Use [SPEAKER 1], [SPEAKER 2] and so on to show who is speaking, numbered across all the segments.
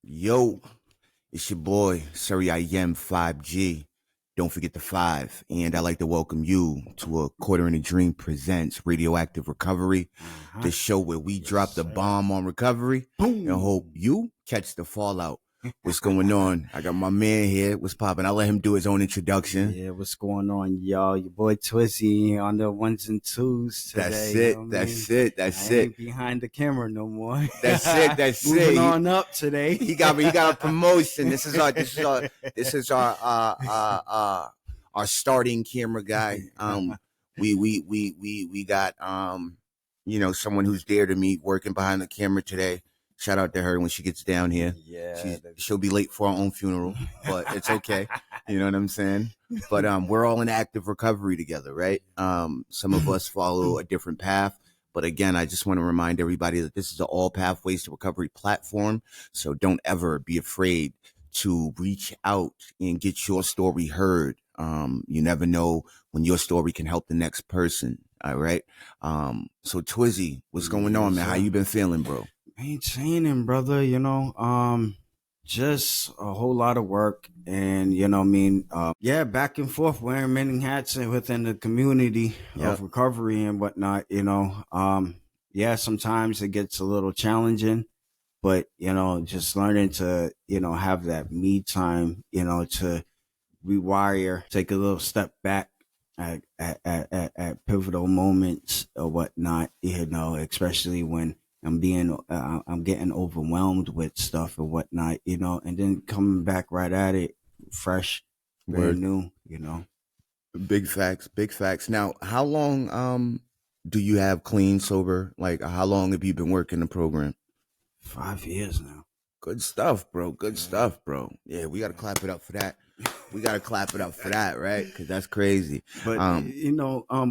[SPEAKER 1] Yo, it's your boy, Surrey I Am 5G. Don't forget the 5. And I'd like to welcome you to a Quarter in a Dream presents Radioactive Recovery, the show where we drop the bomb on recovery and hope you catch the fallout. What's going on? I got my man here. What's poppin'? I'll let him do his own introduction.
[SPEAKER 2] Yeah, what's going on, y'all? Your boy Twizzy on the ones and twos today.
[SPEAKER 1] That's it. That's
[SPEAKER 2] I
[SPEAKER 1] it.
[SPEAKER 2] ain't behind the camera no more.
[SPEAKER 1] That's it.
[SPEAKER 2] Moving on up today.
[SPEAKER 1] He got a promotion. This is our starting camera guy. We got someone who's dear to me working behind the camera today. Shout out to her when she gets down here.
[SPEAKER 2] Yeah,
[SPEAKER 1] she'll be late for our own funeral, but it's okay. You know what I'm saying? But we're all in active recovery together, right? Some of us follow a different path, but again, I just want to remind everybody that this is an all pathways to recovery platform. So don't ever be afraid to reach out and get your story heard. You never know when your story can help the next person. All right. So Twizzy, what's going on, man? How you been feeling, bro?
[SPEAKER 2] Maintaining, brother, just a whole lot of work and, back and forth wearing many hats within the community of recovery and whatnot, sometimes it gets a little challenging, but, just learning to, have that me time, to rewire, take a little step back at pivotal moments or whatnot, especially when I'm getting overwhelmed with stuff and whatnot, and then coming back right at it, fresh, brand new,
[SPEAKER 1] Big facts. Now, how long do you have clean, sober? Like, how long have you been working the program?
[SPEAKER 2] 5 years now.
[SPEAKER 1] Good stuff, bro. Good stuff, bro. Yeah, we got to clap it up for that. Right? Because that's crazy.
[SPEAKER 2] But,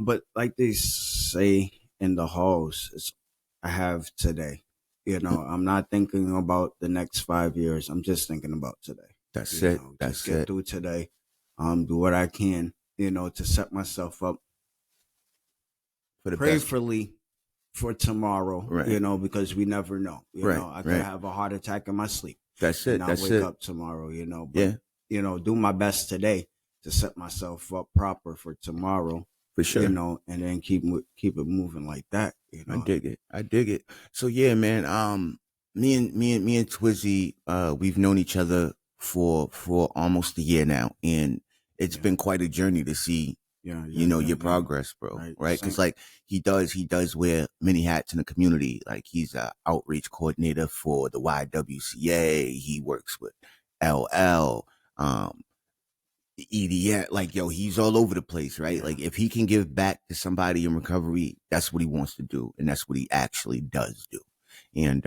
[SPEAKER 2] but like they say in the halls, I have today. I'm not thinking about the next 5 years. I'm just thinking about today.
[SPEAKER 1] That's it.
[SPEAKER 2] Get through today. Do what I can, to set myself up
[SPEAKER 1] for the
[SPEAKER 2] prayerfully for tomorrow,
[SPEAKER 1] right.
[SPEAKER 2] Because we never know. I could have a heart attack in my sleep.
[SPEAKER 1] That's it.
[SPEAKER 2] And I'll wake up tomorrow, but, do my best today to set myself up proper for tomorrow.
[SPEAKER 1] For sure.
[SPEAKER 2] And then keep it moving like that.
[SPEAKER 1] I dig it. So yeah, man. Me and Twizzy, we've known each other for almost a year now, and it's been quite a journey to see, your progress, bro. Right? Because like he does wear many hats in the community. Like he's a outreach coordinator for the YWCA. He works with LL. EDM, like, he's all over the place, right? Like, if he can give back to somebody in recovery, that's what he wants to do, and that's what he actually does do. And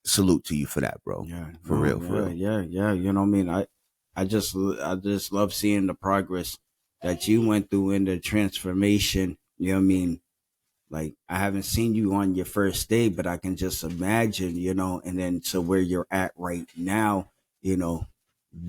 [SPEAKER 1] salute to you for that, bro.
[SPEAKER 2] Yeah,
[SPEAKER 1] for real.
[SPEAKER 2] Yeah. You know what I mean? I just love seeing the progress that you went through in the transformation. You know what I mean? Like, I haven't seen you on your first day, but I can just imagine, and then to where you're at right now,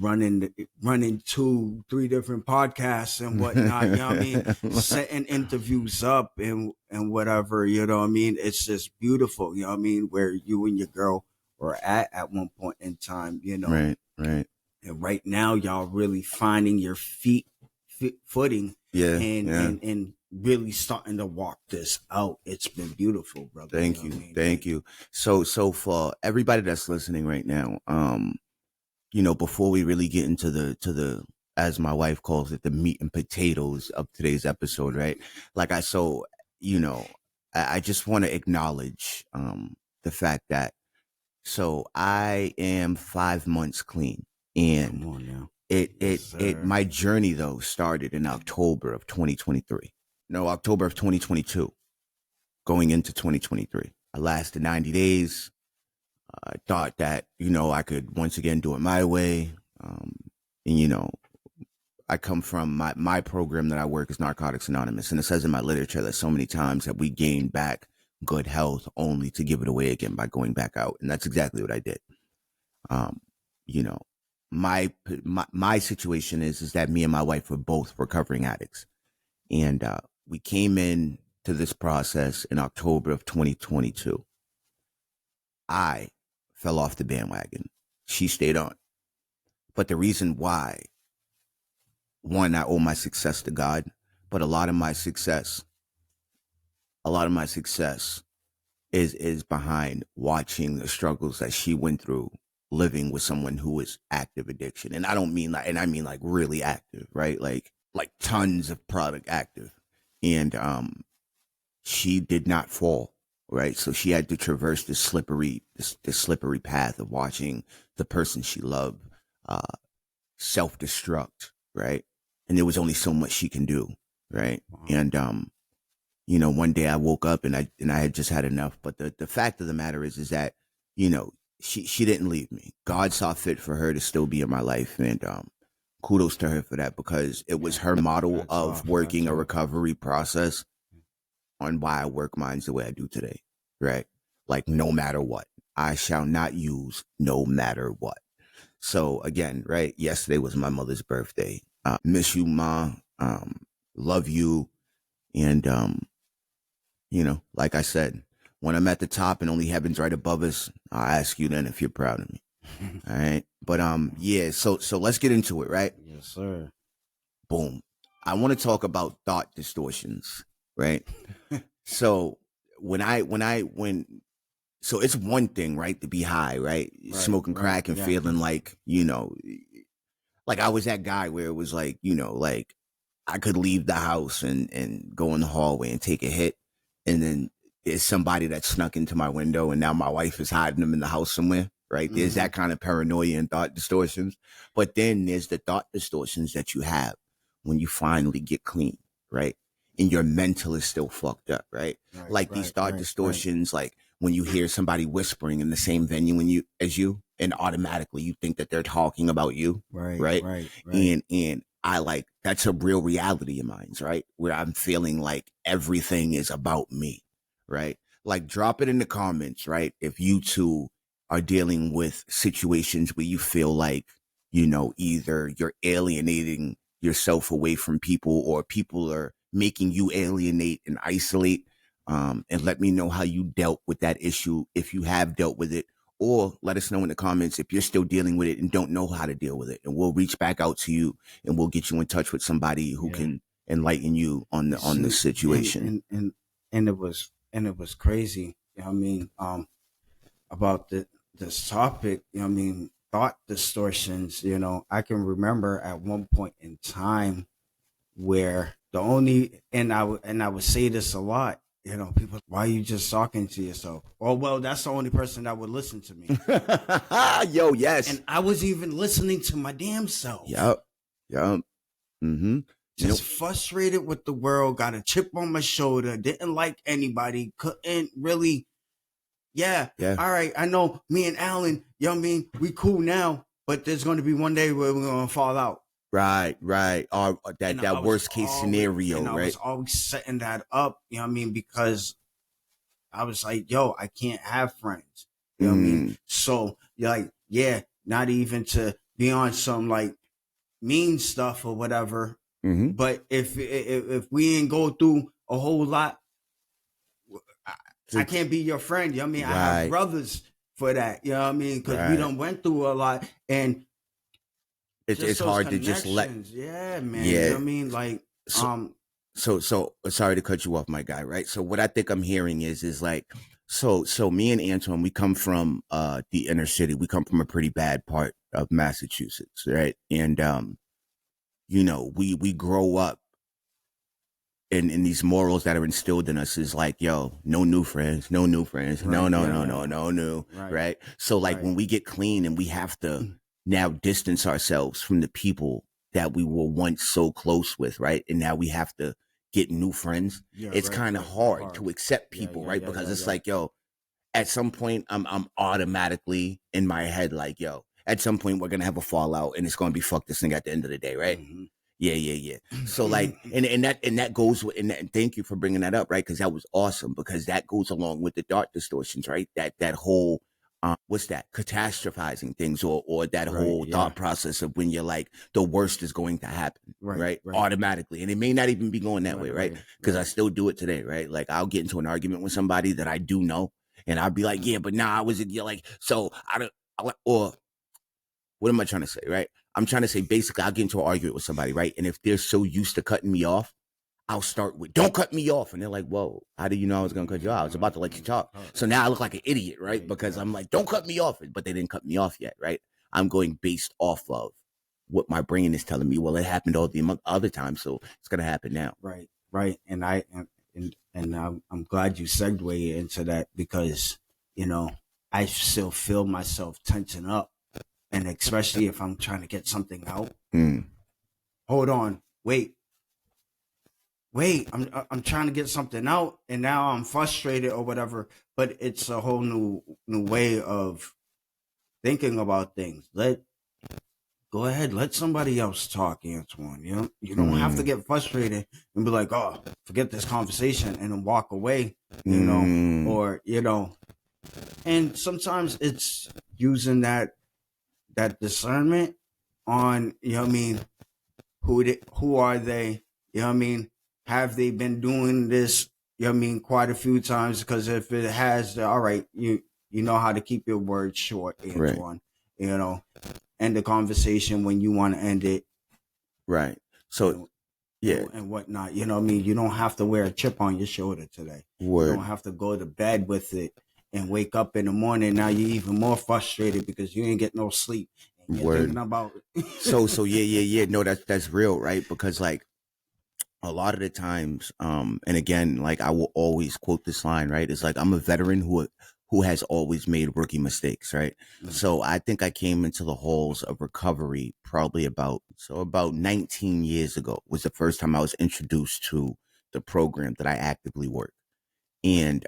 [SPEAKER 2] running 2-3 different podcasts and whatnot, you know what I mean? Setting interviews up and whatever, you know what I mean? It's just beautiful, you know what I mean? Where you and your girl were at one point in time,
[SPEAKER 1] Right.
[SPEAKER 2] And right now, y'all really finding your footing and really starting to walk this out. It's been beautiful, brother.
[SPEAKER 1] Thank you. So for everybody that's listening right now, before we really get into the, as my wife calls it, the meat and potatoes of today's episode, right? Like I just want to acknowledge the fact that so I am 5 months clean, and
[SPEAKER 2] Come on now.
[SPEAKER 1] it
[SPEAKER 2] Yes,
[SPEAKER 1] it it
[SPEAKER 2] sir.
[SPEAKER 1] my journey though started in October of 2023. No, October of 2022, going into 2023. I lasted 90 days. I thought that I could once again do it my way, and I come from my program that I work is Narcotics Anonymous, and it says in my literature that so many times that we gain back good health only to give it away again by going back out, and that's exactly what I did. Um, you know, my situation is that me and my wife were both recovering addicts, and we came in to this process in October of 2022. I fell off the bandwagon. She stayed on, but the reason why, one, I owe my success to God, but a lot of my success is behind watching the struggles that she went through living with someone who is active addiction. And I don't mean like, and I mean like really active, right? Like tons of product active. And she did not fall, right? So she had to traverse this slippery path of watching the person she loved uh self-destruct, right? And there was only so much she can do, right?
[SPEAKER 2] Wow.
[SPEAKER 1] And one day I woke up and I had just had enough. But the fact of the matter is that, she didn't leave me. God saw fit for her to still be in my life. And kudos to her for that, because it was her model of working a recovery process on why I work mine the way I do today. Right? Like no matter what. I shall not use no matter what. So again, right, yesterday was my mother's birthday. Miss you, Ma. Love you. And like I said, when I'm at the top and only heaven's right above us, I'll ask you then if you're proud of me. All right. But yeah, so let's get into it, right?
[SPEAKER 2] Yes, sir.
[SPEAKER 1] Boom. I want to talk about thought distortions, right? So when so it's one thing, right, to be high, right? Smoking crack and feeling like, like I was that guy where it was like, like I could leave the house and go in the hallway and take a hit, and then there's somebody that snuck into my window, and now my wife is hiding them in the house somewhere, right? There's that kind of paranoia and thought distortions. But then there's the thought distortions that you have when you finally get clean, right? And your mental is still fucked up, right? Like these thought distortions, like when you hear somebody whispering in the same venue as you, and automatically you think that they're talking about you, right? And I like, that's a real reality of mine, right? Where I'm feeling like everything is about me, right? Like drop it in the comments, right? If you two are dealing with situations where you feel like, either you're alienating yourself away from people, or people are making you alienate and isolate. And let me know how you dealt with that issue, if you have dealt with it, or let us know in the comments if you're still dealing with it and don't know how to deal with it. And we'll reach back out to you and we'll get you in touch with somebody who can enlighten you on the situation.
[SPEAKER 2] And it was crazy. About this topic. Thought distortions. I can remember at one point in time where the only and I would say this a lot. People, why are you just talking to yourself? Oh, well, that's the only person that would listen to me.
[SPEAKER 1] Yo, yes.
[SPEAKER 2] And I was even listening to my damn self.
[SPEAKER 1] Yep. Mm-hmm.
[SPEAKER 2] Just frustrated with the world, got a chip on my shoulder, didn't like anybody, couldn't really. Yeah. All right. I know me and Alan, we cool now, but there's going to be one day where we're going to fall out.
[SPEAKER 1] Right. Or that worst case scenario, right?
[SPEAKER 2] I was always setting that up, because I was like, yo, I can't have friends. You know what I mean? So you're like, yeah, not even to be on some like mean stuff or whatever.
[SPEAKER 1] Mm-hmm.
[SPEAKER 2] But if we ain't go through a whole lot, I can't be your friend. I have brothers for that. You know what I mean? Because we done went through a lot, and
[SPEAKER 1] it's hard to just let.
[SPEAKER 2] Yeah, man.
[SPEAKER 1] Yeah.
[SPEAKER 2] You know what I mean? Like,
[SPEAKER 1] So sorry to cut you off, my guy. Right. So what I think I'm hearing is like, so me and Antoine, we come from the inner city. We come from a pretty bad part of Massachusetts, right? And we grow up in these morals that are instilled in us is like, yo, no new friends, no new friends,
[SPEAKER 2] Right,
[SPEAKER 1] no, no,
[SPEAKER 2] yeah,
[SPEAKER 1] no,
[SPEAKER 2] yeah.
[SPEAKER 1] no, no new,
[SPEAKER 2] Right.
[SPEAKER 1] right? So like
[SPEAKER 2] Right.
[SPEAKER 1] when we get clean and we have to now distance ourselves from the people that we were once so close with, right? And now we have to get new friends.
[SPEAKER 2] Yeah,
[SPEAKER 1] It's
[SPEAKER 2] right,
[SPEAKER 1] kind of
[SPEAKER 2] right,
[SPEAKER 1] hard to accept
[SPEAKER 2] Yeah,
[SPEAKER 1] people,
[SPEAKER 2] yeah,
[SPEAKER 1] right?
[SPEAKER 2] yeah,
[SPEAKER 1] Because
[SPEAKER 2] yeah,
[SPEAKER 1] it's
[SPEAKER 2] yeah.
[SPEAKER 1] like, yo, at some point I'm automatically in my head like, yo, at some point we're gonna have a fallout and it's gonna be fuck this thing at the end of the day, right?
[SPEAKER 2] Mm-hmm.
[SPEAKER 1] Yeah. So like, and that goes with, and thank you for bringing that up, right? Because that was awesome, because that goes along with the dark distortions, right? That whole what's that, catastrophizing things, or that
[SPEAKER 2] Right,
[SPEAKER 1] whole
[SPEAKER 2] yeah.
[SPEAKER 1] thought process of when you're like the worst is going to happen, right? Automatically, and it may not even be going that way, right? Because I still do it today, right? Like I'll get into an argument with somebody that I do know, and I'll be like, yeah, but nah, I was, you're like, so I don't, or what am I trying to say, right? I'm trying to say basically I'll get into an argument with somebody, right? And if they're so used to cutting me off, I'll start with, don't cut me off. And they're like, whoa, how did you know I was going to cut you off? I was about to let you talk. So now I look like an idiot, right? Because I'm like, don't cut me off. But they didn't cut me off yet, right? I'm going based off of what my brain is telling me. Well, it happened all the other times, so it's going to happen now.
[SPEAKER 2] Right. And I'm glad you segued into that, because, you know, I still feel myself tensing up. And especially if I'm trying to get something out. Hold on, wait, I'm trying to get something out, and now I'm frustrated or whatever. But it's a whole new way of thinking about things. Go ahead, let somebody else talk, Antoine. You don't have to get frustrated and be like, oh, forget this conversation, and then walk away. Or and sometimes it's using that discernment on, who are they? Have they been doing this? Quite a few times, because if it has, all right, you know how to keep your words short, Antoine. Right. End the conversation when you want to end it.
[SPEAKER 1] Right. So yeah,
[SPEAKER 2] and whatnot. You don't have to wear a chip on your shoulder today.
[SPEAKER 1] Word.
[SPEAKER 2] You don't have to go to bed with it and wake up in the morning. Now you're even more frustrated because you ain't get no sleep. And you're thinking about it.
[SPEAKER 1] so yeah. No, that's real, right? Because like a lot of the times, and again, like I will always quote this line, right? It's like, I'm a veteran who has always made rookie mistakes, right? Mm-hmm. So I think I came into the halls of recovery probably about 19 years ago was the first time I was introduced to the program that I actively work. And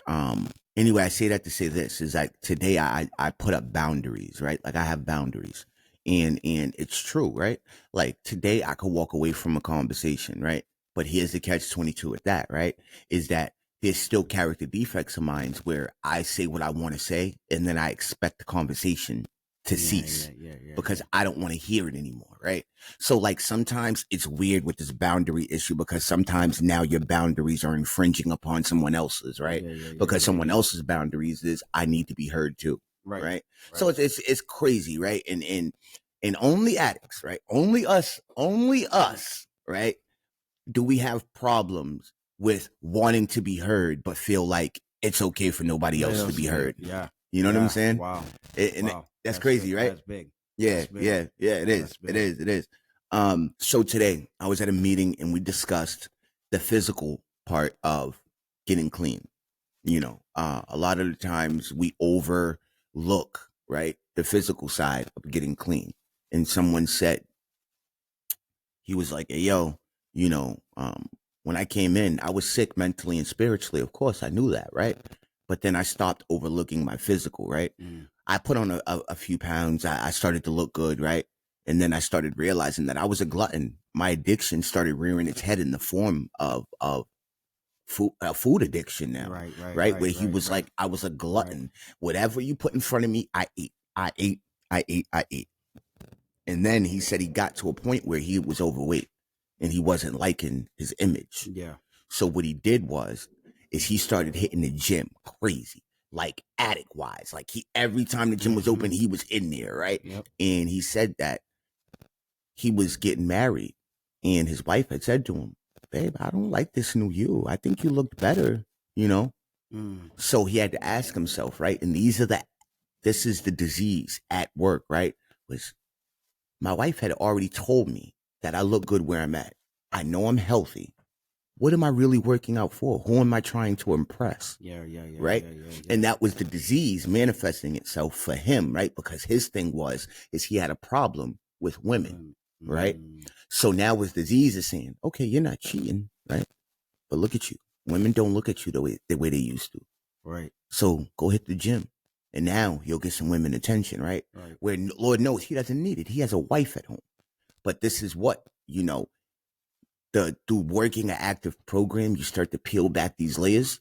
[SPEAKER 1] anyway, I say that to say this is like today I put up boundaries, right? Like I have boundaries. And it's true, right? Like today I could walk away from a conversation, right? But here's the catch 22 at that, right? Is that there's still character defects of mine where I say what I want to say and then I expect the conversation to cease because I don't want to hear it anymore, right? So like sometimes it's weird with this boundary issue because sometimes now your boundaries are infringing upon someone else's, right? Because someone else's boundaries is I need to be heard too, right? So it's crazy, right? And only addicts, right? Only us, right? Do we have problems with wanting to be heard but feel like it's okay for nobody else to be heard?
[SPEAKER 2] Yeah.
[SPEAKER 1] You know what I'm saying?
[SPEAKER 2] Wow.
[SPEAKER 1] That's crazy,
[SPEAKER 2] big.
[SPEAKER 1] right?
[SPEAKER 2] That's big.
[SPEAKER 1] Yeah, it is. It is. So today I was at a meeting and we discussed the physical part of getting clean. A lot of the times we overlook, right, the physical side of getting clean. And someone said, he was like, hey, yo, when I came in, I was sick mentally and spiritually. Of course, I knew that, right? But then I stopped overlooking my physical, right? I put on a few pounds. I started to look good, right? And then I started realizing that I was a glutton. My addiction started rearing its head in the form of food addiction now, right? Where he was like, I was a glutton. Whatever you put in front of me, I ate. And then he said he got to a point where he was overweight and he wasn't liking his image.
[SPEAKER 2] Yeah.
[SPEAKER 1] So what he did is he started hitting the gym crazy, like addict wise. Like every time the gym was open, he was in there, right?
[SPEAKER 2] Yep.
[SPEAKER 1] And he said that he was getting married and his wife had said to him, babe, I don't like this new you. I think you looked better, So he had to ask himself, right? And this is the disease at work, right? Was my wife had already told me that I look good where I'm at. I know I'm healthy, what am I really working out for? Who am I trying to impress?
[SPEAKER 2] Yeah.
[SPEAKER 1] Right? And that was the disease manifesting itself for him, right? Because his thing is he had a problem with women, right? So now his disease is saying, okay, you're not cheating, right? But look at you. Women don't look at you the way they used to.
[SPEAKER 2] Right.
[SPEAKER 1] So go hit the gym. And now you'll get some women attention, right? Where Lord knows he doesn't need it. He has a wife at home. But this is what, through working an active program, you start to peel back these layers.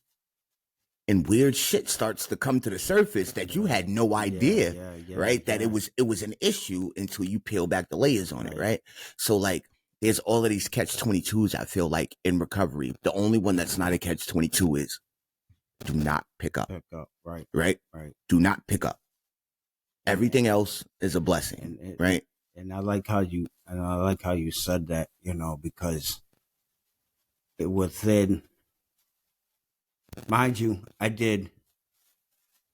[SPEAKER 1] And weird shit starts to come to the surface that you had no idea, right? That it was an issue until you peel back the layers on it, right? So like, there's all of these catch-22s, I feel like, in recovery. The only one that's not a catch-22 is do not pick up. Right? Do not pick up. Everything else is a blessing, right?
[SPEAKER 2] And I like how you said that, because it within, mind you, I did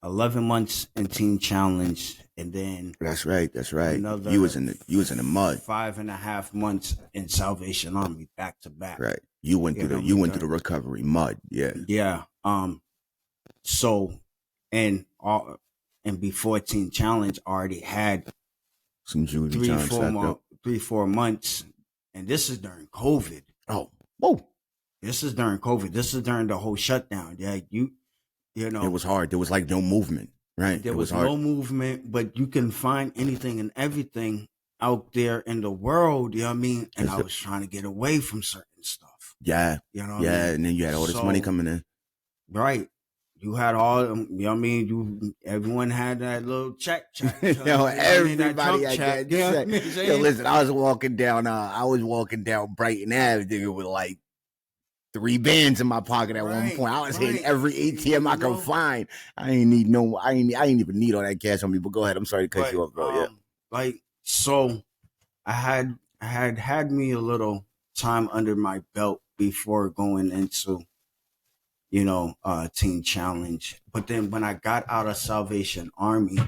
[SPEAKER 2] 11 months in Teen Challenge, and then
[SPEAKER 1] that's right. You was in the mud.
[SPEAKER 2] 5.5 months in Salvation Army, back to back.
[SPEAKER 1] Right. You went through the recovery mud. Yeah.
[SPEAKER 2] Yeah. So, and before Teen Challenge, I already had
[SPEAKER 1] some juvie time
[SPEAKER 2] 3-4 months, and this is during COVID.
[SPEAKER 1] Oh, whoa!
[SPEAKER 2] This is during COVID. This is during the whole shutdown. Yeah, you know,
[SPEAKER 1] it was hard. There was like no movement, right?
[SPEAKER 2] There was no movement, but you can find anything and everything out there in the world. You know what I mean? And I was trying to get away from certain stuff.
[SPEAKER 1] Yeah, and then you had all this money coming in,
[SPEAKER 2] right? You had all, you know what I mean? Everyone had that little check.
[SPEAKER 1] Everybody had that check. Yo, listen, I was walking down Brighton Avenue with like 3 bands in my pocket at one point. I was hitting every ATM I could find. I ain't even need all that cash on me. But go ahead. I'm sorry to cut you off, bro.
[SPEAKER 2] So I had me a little time under my belt before going into, Teen Challenge. But then when I got out of Salvation Army,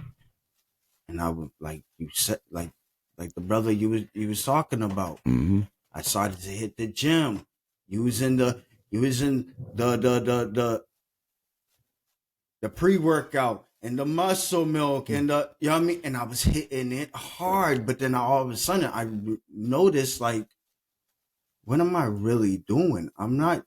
[SPEAKER 2] and I was like you said, like the brother you was talking about, I started to hit the gym. Using the pre-workout and the muscle milk and the, you know what I mean? And I was hitting it hard, but then all of a sudden I noticed, like, what am I really doing? I'm not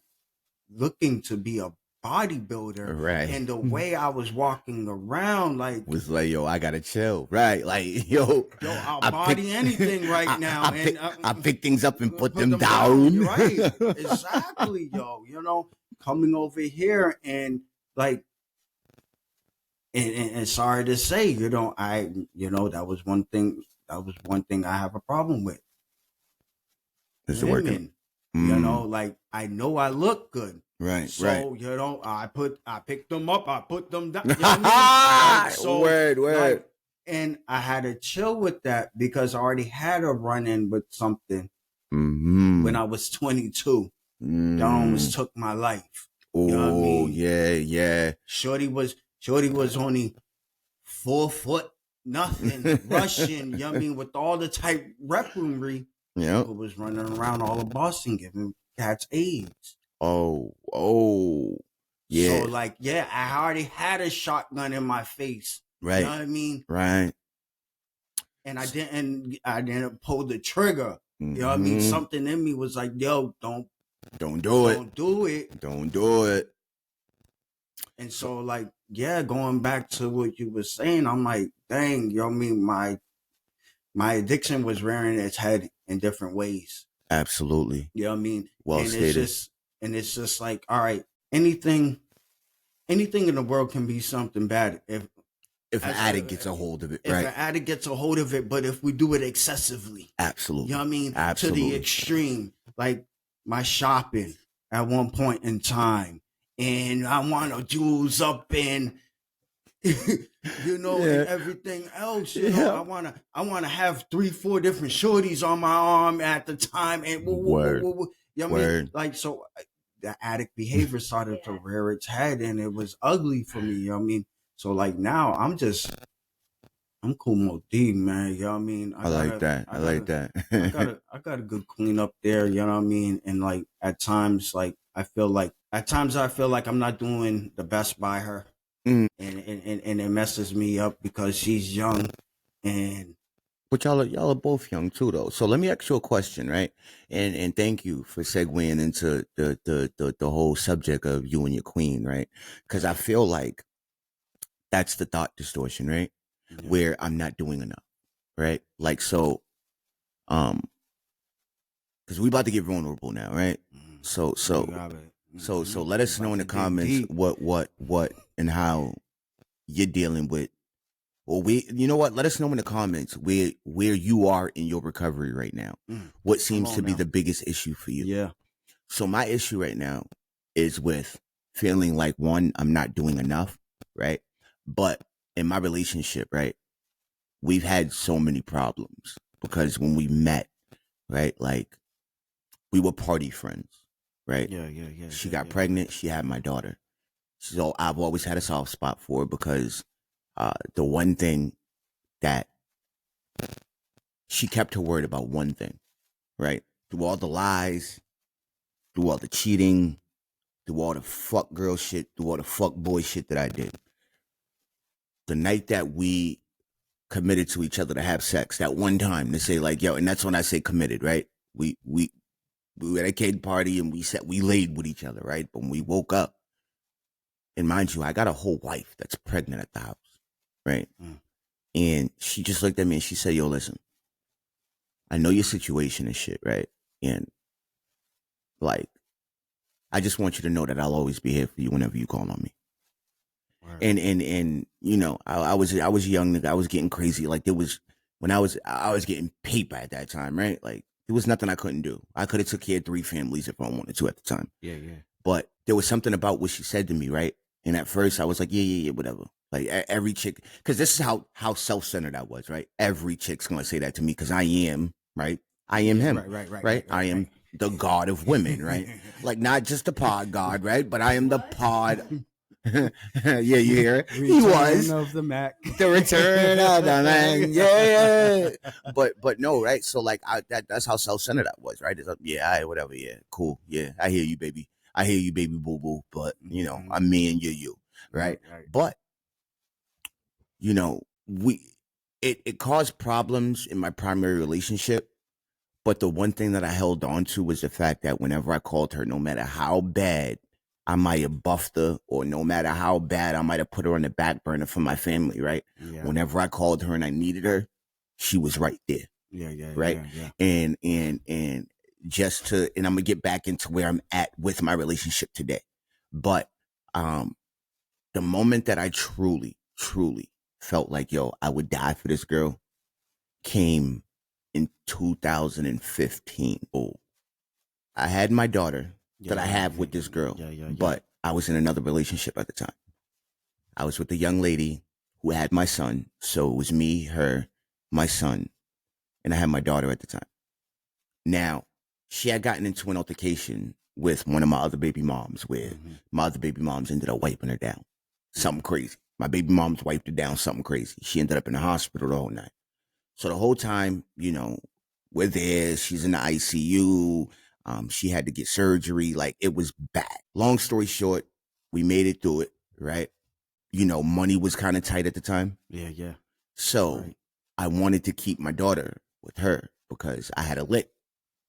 [SPEAKER 2] looking to be a bodybuilder,
[SPEAKER 1] right?
[SPEAKER 2] And the way I was walking around, like,
[SPEAKER 1] was like, yo, I gotta chill, right? Like,
[SPEAKER 2] I'll body anything right now.
[SPEAKER 1] I pick things up and put them down.
[SPEAKER 2] Right, exactly, yo. Coming over here and like, and sorry to say, that was one thing. That was one thing I have a problem with.
[SPEAKER 1] Is it working?
[SPEAKER 2] Like, I know I look good.
[SPEAKER 1] Right,
[SPEAKER 2] so,
[SPEAKER 1] right.
[SPEAKER 2] I picked them up, I put them down. You know what I mean? So,
[SPEAKER 1] word.
[SPEAKER 2] Like, and I had to chill with that because I already had a run-in with something when I was 22. That almost took my life.
[SPEAKER 1] Oh,
[SPEAKER 2] you know what I mean?
[SPEAKER 1] Yeah.
[SPEAKER 2] Shorty was only 4 foot, nothing, Russian, you know what I mean, with all the type weaponry.
[SPEAKER 1] Yeah.
[SPEAKER 2] Who was running around all of Boston giving cats AIDS.
[SPEAKER 1] Oh, yeah.
[SPEAKER 2] So, like, I already had a shotgun in my face.
[SPEAKER 1] Right.
[SPEAKER 2] You know what I mean?
[SPEAKER 1] Right.
[SPEAKER 2] And I didn't pull the trigger. You know what I mean? Something in me was like, yo, don't do it.
[SPEAKER 1] Don't do it.
[SPEAKER 2] And so, like, going back to what you were saying, I'm like, dang, you know what I mean? My addiction was rearing its head in different ways.
[SPEAKER 1] Absolutely.
[SPEAKER 2] You know what I mean?
[SPEAKER 1] Well stated.
[SPEAKER 2] It's just like, all right, anything in the world can be something bad if
[SPEAKER 1] an addict gets a hold of it, right?
[SPEAKER 2] If an addict gets a hold of it, but if we do it excessively.
[SPEAKER 1] Absolutely.
[SPEAKER 2] You know what I mean?
[SPEAKER 1] Absolutely.
[SPEAKER 2] To the extreme. Like my shopping at one point in time. And I want to jewels up and and everything else. I wanna have 3-4 different shorties on my arm at the time. And
[SPEAKER 1] Word.
[SPEAKER 2] You know what I mean? Like, so the addict behavior started to rear its head and it was ugly for me. You know what I mean? So like now I'm cool Mo D, man. You know what I mean?
[SPEAKER 1] I like that.
[SPEAKER 2] I got a good clean up there, you know what I mean? And like at times, like I feel like at times I feel like I'm not doing the best by her, and it messes me up because she's young, and
[SPEAKER 1] But y'all are both young too, though. So let me ask you a question, right? And thank you for segueing into the whole subject of you and your queen, right? Because I feel like that's the thought distortion, right?
[SPEAKER 2] yeah.
[SPEAKER 1] Where I'm not doing enough, right? Like so, um, because we about to get vulnerable now, right? So
[SPEAKER 2] You
[SPEAKER 1] so
[SPEAKER 2] got it.
[SPEAKER 1] so let us know in the comments
[SPEAKER 2] Deep.
[SPEAKER 1] what and how you're dealing with. Well, you know what? Let us know in the comments where you are in your recovery right now. What seems to be the biggest issue for you?
[SPEAKER 2] Yeah.
[SPEAKER 1] So my issue right now is with feeling like one, I'm not doing enough, right? But in my relationship, right, we've had so many problems because when we met, right, like we were party friends, right?
[SPEAKER 2] Yeah.
[SPEAKER 1] She got pregnant. She had my daughter. So I've always had a soft spot for her because the one thing that she kept her word about one thing, right? Through all the lies, through all the cheating, through all the fuck girl shit, through all the fuck boy shit that I did. The night that we committed to each other to have sex, that one time to say like, yo, and that's when I say committed, right? We were at a cake party and we laid with each other, right? But when we woke up, and mind you, I got a whole wife that's pregnant at the house, right? And she just looked at me and she said, yo, listen, I know your situation and shit, right? And like, I just want you to know that I'll always be here for you whenever you call on me. Right. And you know, I was young, nigga. I was getting crazy. Like there was when I was getting paper at that time, right? Like there was nothing I couldn't do. I could have took care of 3 families if I wanted to at the time.
[SPEAKER 2] Yeah.
[SPEAKER 1] But there was something about what she said to me, right? And at first I was like, yeah, whatever. Like every chick, because this is how self-centered I was, right? Every chick's gonna say that to me because I am, right? I am him, right? I am the god of women, right? Like not just the pod god, right? But I am the pod. Yeah, you hear it? He was
[SPEAKER 2] of the Mac.
[SPEAKER 1] The return of the man. Yeah. But no, right? So like that's how self-centered I was, right? It's like, yeah, all right, whatever, yeah, cool. Yeah, I hear you, baby. I hear you, baby boo boo. But you know, I'm me and you're you, right? But you know, it caused problems in my primary relationship. But the one thing that I held on to was the fact that whenever I called her, no matter how bad I might have buffed her, or no matter how bad I might have put her on the back burner for my family, right? Yeah. Whenever I called her and I needed her, she was right there. Yeah. Right. Yeah. And just to, and I'm gonna get back into where I'm at with my relationship today. But the moment that I truly felt like, yo, I would die for this girl came in 2015. Oh, I had my daughter that I have with this girl, but I was in another relationship at the time. I was with a young lady who had my son. So it was me, her, my son, and I had my daughter at the time. Now, she had gotten into an altercation with one of my other baby moms where my other baby moms ended up wiping her down. Something crazy. My baby moms wiped her down, something crazy. She ended up in the hospital the whole night. So the whole time, you know, we're there. She's in the ICU. She had to get surgery. Like it was bad. Long story short, we made it through it, right? You know, money was kind of tight at the time.
[SPEAKER 2] Yeah.
[SPEAKER 1] So I wanted to keep my daughter with her because I had a lick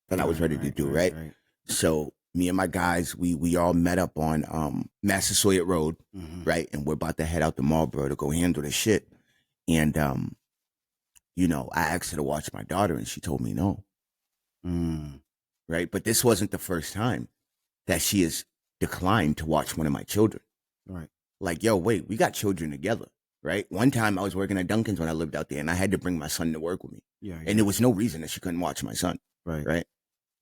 [SPEAKER 1] that I was ready to do, right? So me and my guys, we all met up on Massasoit Road, right? And we're about to head out to Marlboro to go handle the shit. And you know, I asked her to watch my daughter and she told me no. Right. But this wasn't the first time that she has declined to watch one of my children.
[SPEAKER 2] Right.
[SPEAKER 1] Like, yo, wait, we got children together. Right. One time I was working at Dunkin's when I lived out there and I had to bring my son to work with me. Yeah. And there was no reason that she couldn't watch my son. Right.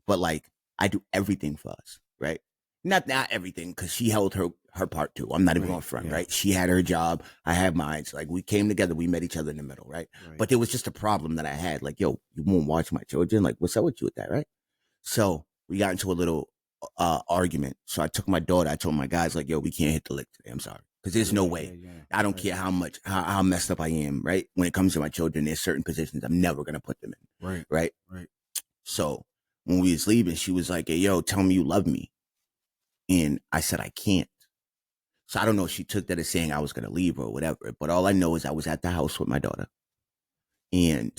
[SPEAKER 1] But like, I do everything for us. Right. Not everything, because she held her part too. I'm not even going front, right? She had her job. I had mine. So like we came together, we met each other in the middle, right? But there was just a problem that I had. Like, yo, you won't watch my children? Like, what's up with you with that, right? So we got into a little argument. So I took my daughter, I told my guys, like, yo, we can't hit the lick today. I'm sorry. Because there's no way. I don't care how much, how messed up I am, right? When it comes to my children, there's certain positions I'm never going to put them in. Right. So when we was leaving, she was like, hey, yo, tell me you love me. And I said, I can't. So I don't know if she took that as saying I was going to leave her or whatever. But all I know is I was at the house with my daughter. And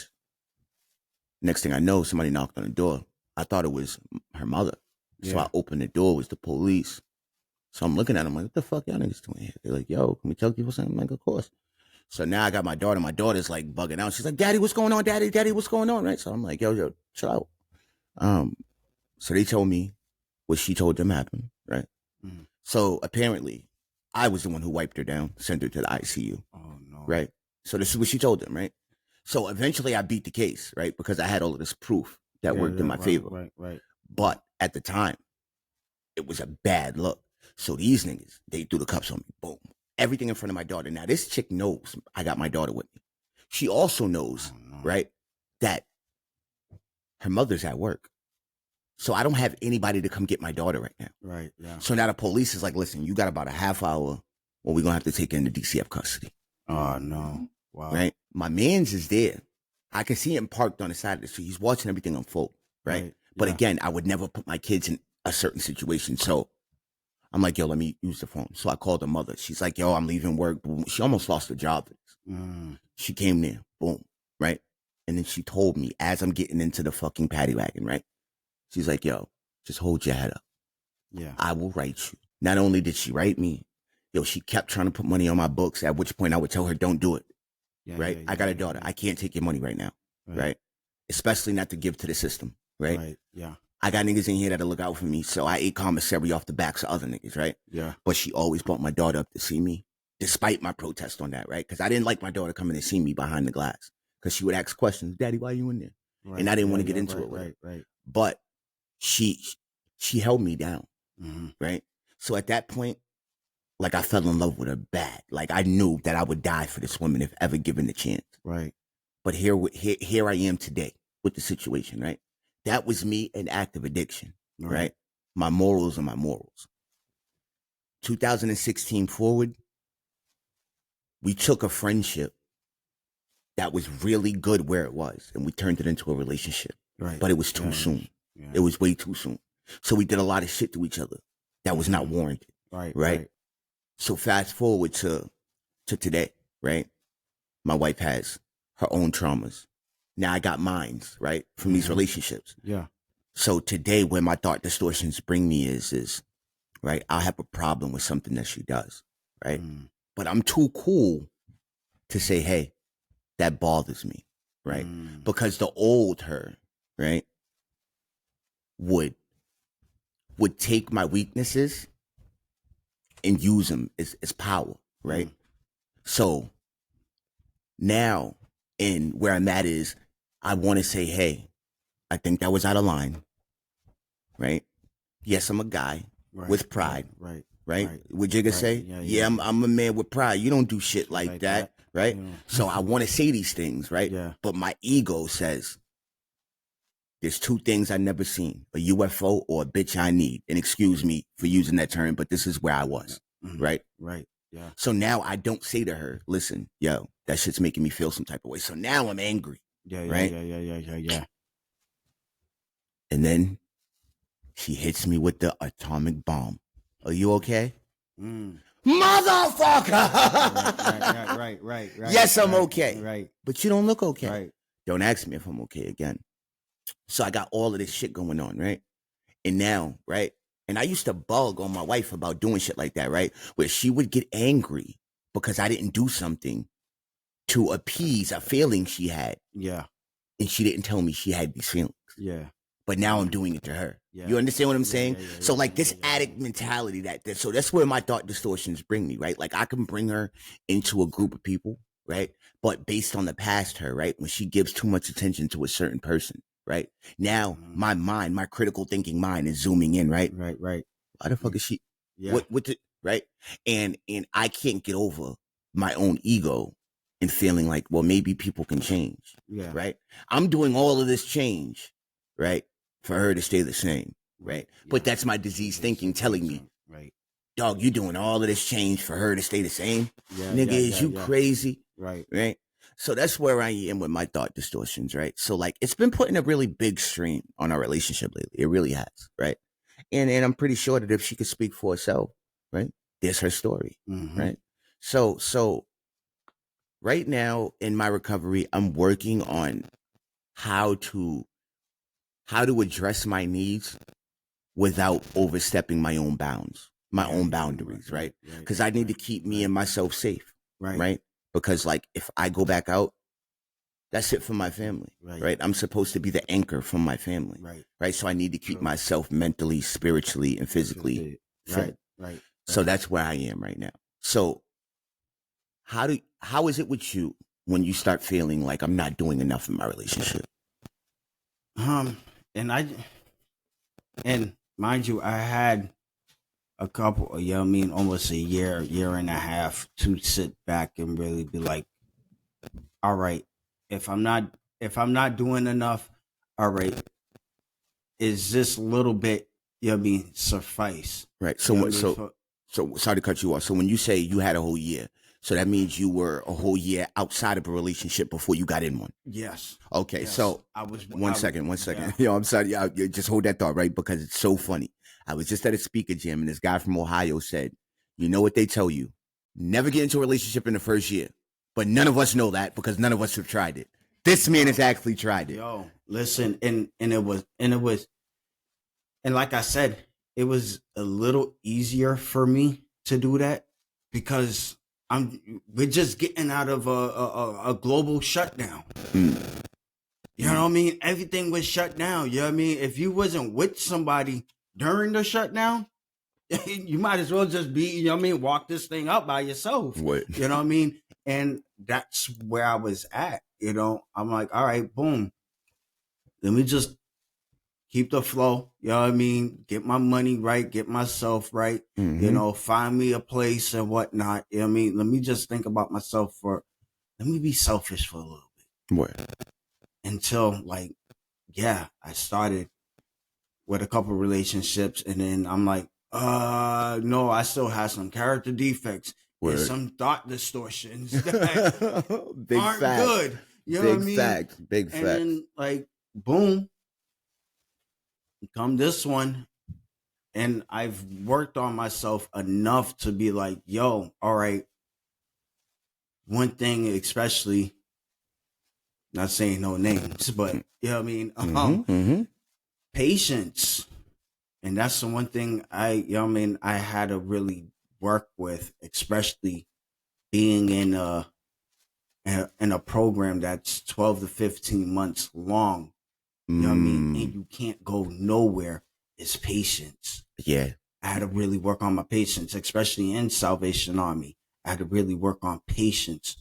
[SPEAKER 1] next thing I know, somebody knocked on the door. I thought it was her mother. So I opened the door. It was the police. So I'm looking at them like, what the fuck y'all niggas doing here? They're like, yo, can we tell people something? I'm like, of course. So now I got my daughter. My daughter's like bugging out. She's like, Daddy, what's going on? Daddy, what's going on? Right? So I'm like, yo, chill out. So they told me what she told them happened, right? Mm. So apparently I was the one who wiped her down, sent her to the ICU. Oh, no. Right? So this is what she told them, right? So eventually I beat the case, right? Because I had all of this proof that worked in my favor. Right. But at the time, it was a bad look. So these niggas, they threw the cuffs on me. Boom. Everything in front of my daughter. Now, this chick knows I got my daughter with me. She also knows, right, that her mother's at work. So I don't have anybody to come get my daughter right now. Right, yeah. So now the police is like, listen, you got about a half hour or we're going to have to take her into DCF custody. Oh, no. Wow. Right? My man's is there. I can see him parked on the side of the street. He's watching everything unfold, right? But again, I would never put my kids in a certain situation. So I'm like, yo, let me use the phone. So I called the mother. She's like, yo, I'm leaving work. Boom. She almost lost her job. She came there. Boom. Right? And then she told me as I'm getting into the fucking paddy wagon, right? She's like, yo, just hold your head up. Yeah. I will write you. Not only did she write me, yo, she kept trying to put money on my books, at which point I would tell her, don't do it. Yeah, right? I got a daughter. I can't take your money right now. Right? Especially not to give to the system. Right? Yeah. I got niggas in here that'll look out for me. So I ate commissary off the backs of other niggas, right? Yeah. But she always brought my daughter up to see me, despite my protest on that, right? Because I didn't like my daughter coming to see me behind the glass. Because she would ask questions, Daddy, why are you in there? Right. And I didn't want to get into it with her. Right. But she held me down, right? So at that point, like I fell in love with her bad. Like I knew that I would die for this woman if ever given the chance. Right. But here I am today with the situation, right? That was me, an act of addiction, right? My morals are my morals. 2016 forward, we took a friendship that was really good where it was, and we turned it into a relationship. Right. But it was too soon. Yeah. It was way too soon. So we did a lot of shit to each other that was not warranted. Right. So fast forward to today, right? My wife has her own traumas. Now I got mines, right? From these relationships. Yeah. So today where my thought distortions bring me is, right? I'll have a problem with something that she does, right? But I'm too cool to say, hey, that bothers me, right? Because the old her, right, would take my weaknesses and use them as power, right? So now, and where I'm at is, I want to say, hey, I think that was out of line, right? Yes, I'm a guy with pride, right? Would Jigga say? Yeah, I'm a man with pride. You don't do shit like that, right? Yeah. So I want to say these things, right? Yeah. But my ego says, there's two things I never seen, a UFO or a bitch I need. And excuse me for using that term, but this is where I was, right? Right. Yeah. So now I don't say to her, listen, yo, that shit's making me feel some type of way. So now I'm angry. Yeah. Right? Yeah. And then she hits me with the atomic bomb. Are you okay? Motherfucker! Right. Yes, I'm okay. Right. But you don't look okay. Right. Don't ask me if I'm okay again. So I got all of this shit going on, right? And now, right? And I used to bug on my wife about doing shit like that, right? Where she would get angry because I didn't do something to appease a feeling she had. Yeah. And she didn't tell me she had these feelings. Yeah. But now I'm doing it to her. Yeah. You understand what I'm saying? So like this addict mentality so that's where my thought distortions bring me, right? Like I can bring her into a group of people, right? But based on the past her, right? When she gives too much attention to a certain person, right? Now my mind, my critical thinking mind is zooming in, right? Right. Why the fuck is she? Yeah. Right? And I can't get over my own ego and feeling like, well, maybe people can change. Yeah. Right? I'm doing all of this change, right? For her to stay the same, right? Yeah. But that's my disease thinking telling me, right? Dog, you doing all of this change for her to stay the same? Yeah, nigga, is you crazy? Right. So that's where I am with my thought distortions, right? So like, it's been putting a really big strain on our relationship lately. It really has, right? and I'm pretty sure that if she could speak for herself, right, there's her story, right? So right now in my recovery, I'm working on how to address my needs without overstepping my own bounds, my own boundaries, right? Because I need to keep me and myself safe, right? Because like if I go back out, that's it for my family, right? I'm supposed to be the anchor for my family, right? So I need to keep myself mentally, spiritually, and physically fit. So that's where I am right now. So how is it with you when you start feeling like I'm not doing enough in my relationship?
[SPEAKER 2] And mind you, I had a couple, you know what I mean, almost a year and a half to sit back and really be like, all right, if I'm not doing enough, all right, is this little bit, you know what I mean, suffice?
[SPEAKER 1] Right. So
[SPEAKER 2] You know what I mean?
[SPEAKER 1] so sorry to cut you off. So when you say you had a whole year, so that means you were a whole year outside of a relationship before you got in one.
[SPEAKER 2] Yes.
[SPEAKER 1] Okay.
[SPEAKER 2] Yes.
[SPEAKER 1] So one second. Yeah. Yo, I'm sorry. Just hold that thought, right? Because it's so funny. I was just at a speaker gym and this guy from Ohio said, you know what they tell you? Never get into a relationship in the first year. But none of us know that because none of us have tried it. This man has actually tried it.
[SPEAKER 2] Yo, listen, and it was, and like I said, it was a little easier for me to do that because we're just getting out of a global shutdown. You know what I mean? Everything was shut down. You know what I mean? If you wasn't with somebody during the shutdown, you might as well just be, you know what I mean, walk this thing up by yourself.
[SPEAKER 1] What?
[SPEAKER 2] You know what I mean? And that's where I was at. You know, I'm like, all right, boom. Let me just keep the flow. You know what I mean? Get my money right, get myself right, you know, find me a place and whatnot. You know what I mean? Let me just think about myself let me be selfish for a little bit.
[SPEAKER 1] What?
[SPEAKER 2] Until like, yeah, I started with a couple relationships and then I'm like, no, I still have some character defects and some thought distortions that aren't good. You know what I mean?
[SPEAKER 1] Big fact.
[SPEAKER 2] And then like, boom, come this one. And I've worked on myself enough to be like, yo, all right. One thing, especially, not saying no names, but you know what I mean? Patience. And that's the one thing you know what I mean, I had to really work with, especially being in a program that's 12 to 15 months long. You know what I mean? And you can't go nowhere. It's patience.
[SPEAKER 1] Yeah.
[SPEAKER 2] I had to really work on my patience, especially in Salvation Army. I had to really work on patience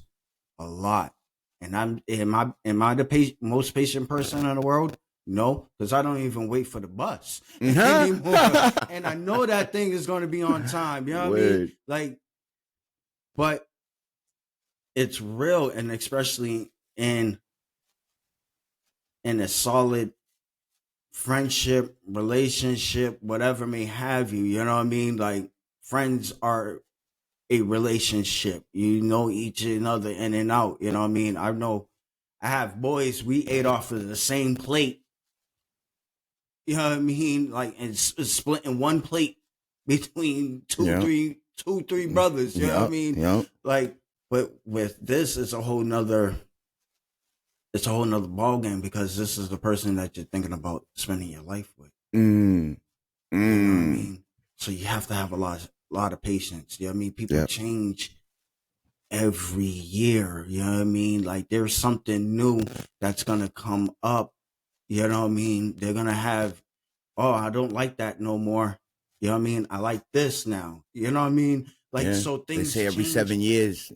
[SPEAKER 2] a lot. And am I the most patient person in the world? No, because I don't even wait for the bus anymore. And I know that thing is going to be on time. You know what I mean? Like, but it's real, and especially in a solid friendship, relationship, whatever may have you. You know what I mean? Like, friends are a relationship. You know each other in and out. You know what I mean? I have boys, we ate off of the same plate. You know what I mean? Like, and splitting one plate between two, three brothers. You know what I mean? Like, but with this, it's a whole nother ball game because this is the person that you're thinking about spending your life with. You know what I mean? So you have to have a lot of patience. You know what I mean? People change every year. You know what I mean? Like, there's something new that's gonna come up. You know what I mean? They're gonna have, oh, I don't like that no more. You know what I mean? I like this now. You know what I mean? Like, so things
[SPEAKER 1] they say every
[SPEAKER 2] change.
[SPEAKER 1] 7 years,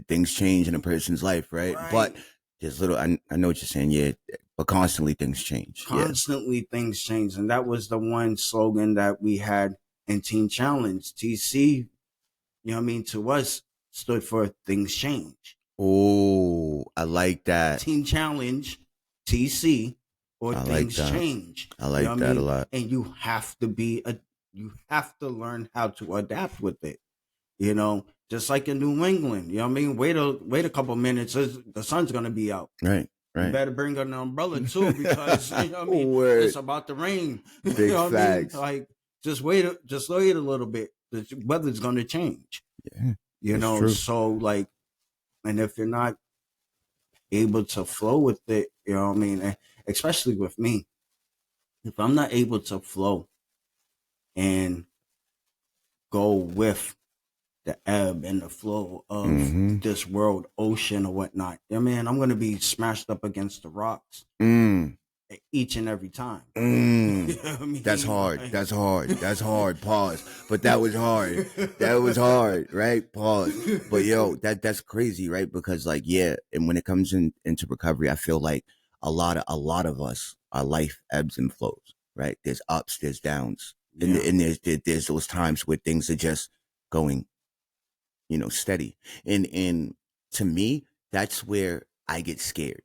[SPEAKER 1] things change in a person's life, right? But there's I know what you're saying, yeah, but constantly things change.
[SPEAKER 2] Constantly things change. And that was the one slogan that we had in Teen Challenge. TC, you know what I mean, to us, stood for things change.
[SPEAKER 1] Oh, I like that.
[SPEAKER 2] Teen Challenge, TC, or things change.
[SPEAKER 1] I like that a lot.
[SPEAKER 2] And you have to learn how to adapt with it. You know, just like in New England, you know what I mean? Wait a couple minutes, the sun's gonna be out.
[SPEAKER 1] Right.
[SPEAKER 2] You better bring an umbrella too, because you know what I mean, it's about to rain.
[SPEAKER 1] Big
[SPEAKER 2] you know
[SPEAKER 1] facts.
[SPEAKER 2] what I mean? Like, just wait a little bit. The weather's gonna change.
[SPEAKER 1] Yeah,
[SPEAKER 2] You
[SPEAKER 1] it's
[SPEAKER 2] know,
[SPEAKER 1] true.
[SPEAKER 2] so like, and if you're not able to flow with it, you know what I mean? And especially with me, if I'm not able to flow and go with the ebb and the flow of
[SPEAKER 1] Mm-hmm.
[SPEAKER 2] this world, ocean or whatnot, I mean, I'm gonna be smashed up against the rocks
[SPEAKER 1] Mm.
[SPEAKER 2] each and every time. You
[SPEAKER 1] Mm.
[SPEAKER 2] know what I mean?
[SPEAKER 1] That's hard.
[SPEAKER 2] Like,
[SPEAKER 1] That's hard. That's hard. Pause. But that was hard. That was hard, right? Pause. But yo, that's crazy, right? Because like, yeah, and when it comes into recovery, I feel like a lot of us, our life ebbs and flows, right? There's ups, there's downs, and
[SPEAKER 2] yeah,
[SPEAKER 1] and there's those times where things are just going, steady. And to me, that's where I get scared,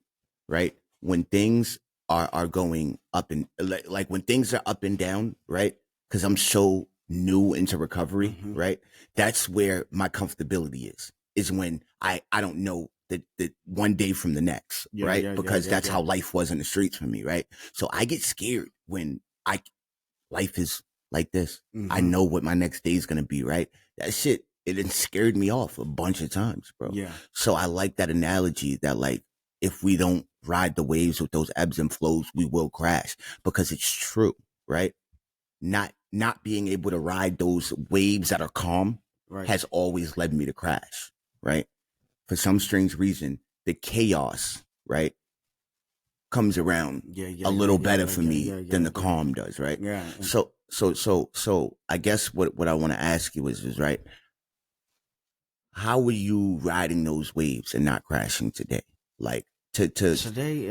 [SPEAKER 1] right? When things are going up and like when things are up and down, right? Because I'm so new into recovery,
[SPEAKER 2] mm-hmm.
[SPEAKER 1] right? That's where my comfortability is when I don't know the one day from the next,
[SPEAKER 2] Yeah,
[SPEAKER 1] right?
[SPEAKER 2] yeah, yeah,
[SPEAKER 1] Because
[SPEAKER 2] yeah,
[SPEAKER 1] that's
[SPEAKER 2] yeah.
[SPEAKER 1] how life was in the streets for me, right? So I get scared when life is like this.
[SPEAKER 2] Mm-hmm.
[SPEAKER 1] I know what my next day is gonna be, right? That shit, it scared me off a bunch of times, bro.
[SPEAKER 2] Yeah.
[SPEAKER 1] So I like that analogy that like if we don't ride the waves with those ebbs and flows, we will crash because it's true, right? Not being able to ride those waves that are calm
[SPEAKER 2] Right.
[SPEAKER 1] has always led me to crash, right? For some strange reason, the chaos, right, comes around a little better for me than the calm does, right?
[SPEAKER 2] Yeah.
[SPEAKER 1] So I guess what I want to ask you is right, how are you riding those waves and not crashing today? Like to
[SPEAKER 2] Today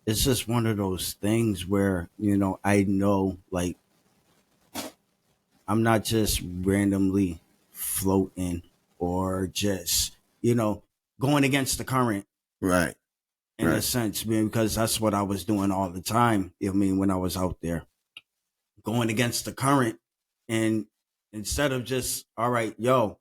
[SPEAKER 2] it's just one of those things where, I know, like, I'm not just randomly floating or just, going against the current
[SPEAKER 1] right,
[SPEAKER 2] in a
[SPEAKER 1] right,
[SPEAKER 2] sense, man, because that's what I was doing all the time. I mean, when I was out there going against the current, and instead of just, all right, yo,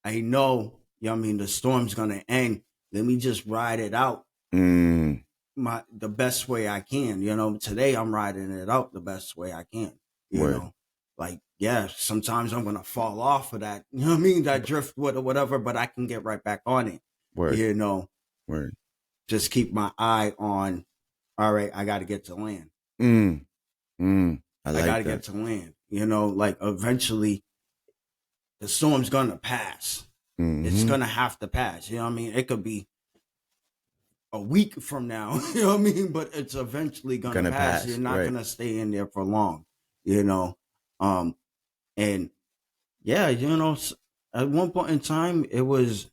[SPEAKER 2] I know, the storm's gonna end. Let me just ride it out
[SPEAKER 1] mm,
[SPEAKER 2] the best way I can. Today I'm riding it out the best way I can.
[SPEAKER 1] word,
[SPEAKER 2] Like, yeah, sometimes I'm gonna fall off of that, that driftwood or whatever, but I can get right back on it.
[SPEAKER 1] word,
[SPEAKER 2] You know,
[SPEAKER 1] word.
[SPEAKER 2] just keep my eye on, all right, I gotta get to land.
[SPEAKER 1] Mm, I
[SPEAKER 2] I gotta
[SPEAKER 1] like
[SPEAKER 2] get
[SPEAKER 1] that.
[SPEAKER 2] to land. Like eventually the storm's gonna pass.
[SPEAKER 1] Mm-hmm.
[SPEAKER 2] It's gonna have to pass. You know what I mean? It could be a week from now, you know what I mean? But it's eventually gonna pass. You're not
[SPEAKER 1] right.
[SPEAKER 2] gonna stay in there for long, you know. And yeah, at one point in time, it was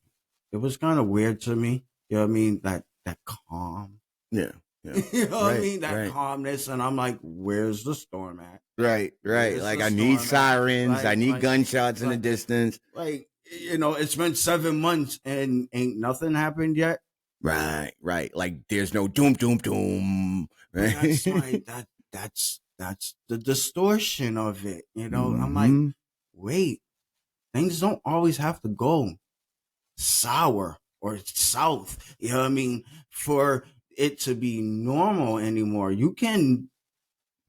[SPEAKER 2] kind of weird to me. You know what I mean? That calm.
[SPEAKER 1] Yeah. Yeah.
[SPEAKER 2] You know what I mean? That
[SPEAKER 1] right.
[SPEAKER 2] calmness, and I'm like, where's the storm at?
[SPEAKER 1] Right.
[SPEAKER 2] Where's
[SPEAKER 1] Like
[SPEAKER 2] the
[SPEAKER 1] I need
[SPEAKER 2] storm at?
[SPEAKER 1] sirens. I need gunshots in the distance.
[SPEAKER 2] Like, it's been 7 months and ain't nothing happened yet.
[SPEAKER 1] Right. Like there's no doom. Right?
[SPEAKER 2] That's the distortion of it.
[SPEAKER 1] Mm-hmm.
[SPEAKER 2] I'm like, wait, things don't always have to go sour or south. You know what I mean? For it to be normal anymore. You can,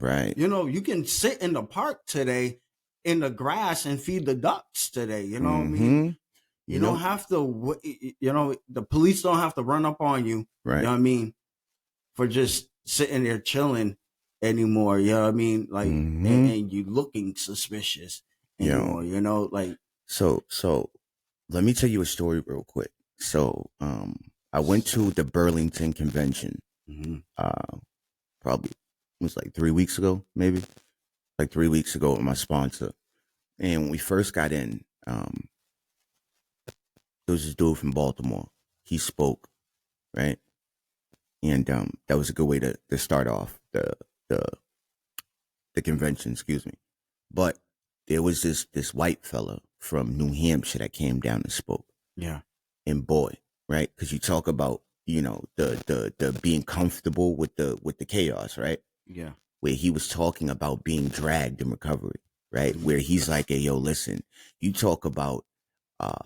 [SPEAKER 1] right.
[SPEAKER 2] You can sit in the park today in the grass and feed the ducks today. You know what I mean? You don't have to, the police don't have to run up on you.
[SPEAKER 1] Right.
[SPEAKER 2] You know what I mean? For just sitting there chilling anymore. You know what I mean? Like, and you looking suspicious anymore, like.
[SPEAKER 1] So let me tell you a story real quick. So, I went to the Burlington convention, probably it was like 3 weeks ago, maybe like 3 weeks ago with my sponsor. And when we first got in, there was this dude from Baltimore. He spoke, right? And that was a good way to start off the convention, excuse me. But there was this white fella from New Hampshire that came down and spoke.
[SPEAKER 2] Yeah.
[SPEAKER 1] And boy, right? Because you talk about, the being comfortable with the chaos, right?
[SPEAKER 2] Yeah.
[SPEAKER 1] Where he was talking about being dragged in recovery, right? Where he's like, hey, yo, listen, you talk about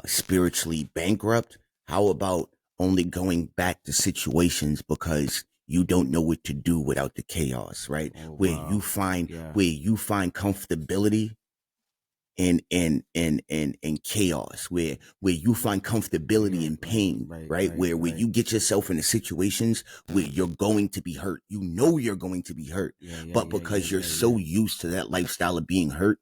[SPEAKER 1] spiritually bankrupt. How about only going back to situations because you don't know what to do without the chaos, right?
[SPEAKER 2] Oh,
[SPEAKER 1] Where
[SPEAKER 2] wow.
[SPEAKER 1] you find
[SPEAKER 2] Yeah.
[SPEAKER 1] where you find comfortability in chaos, where you find comfortability in pain, right? Where you get yourself into situations where you're going to be hurt. You know you're going to be hurt, but because you're so used to that lifestyle of being hurt,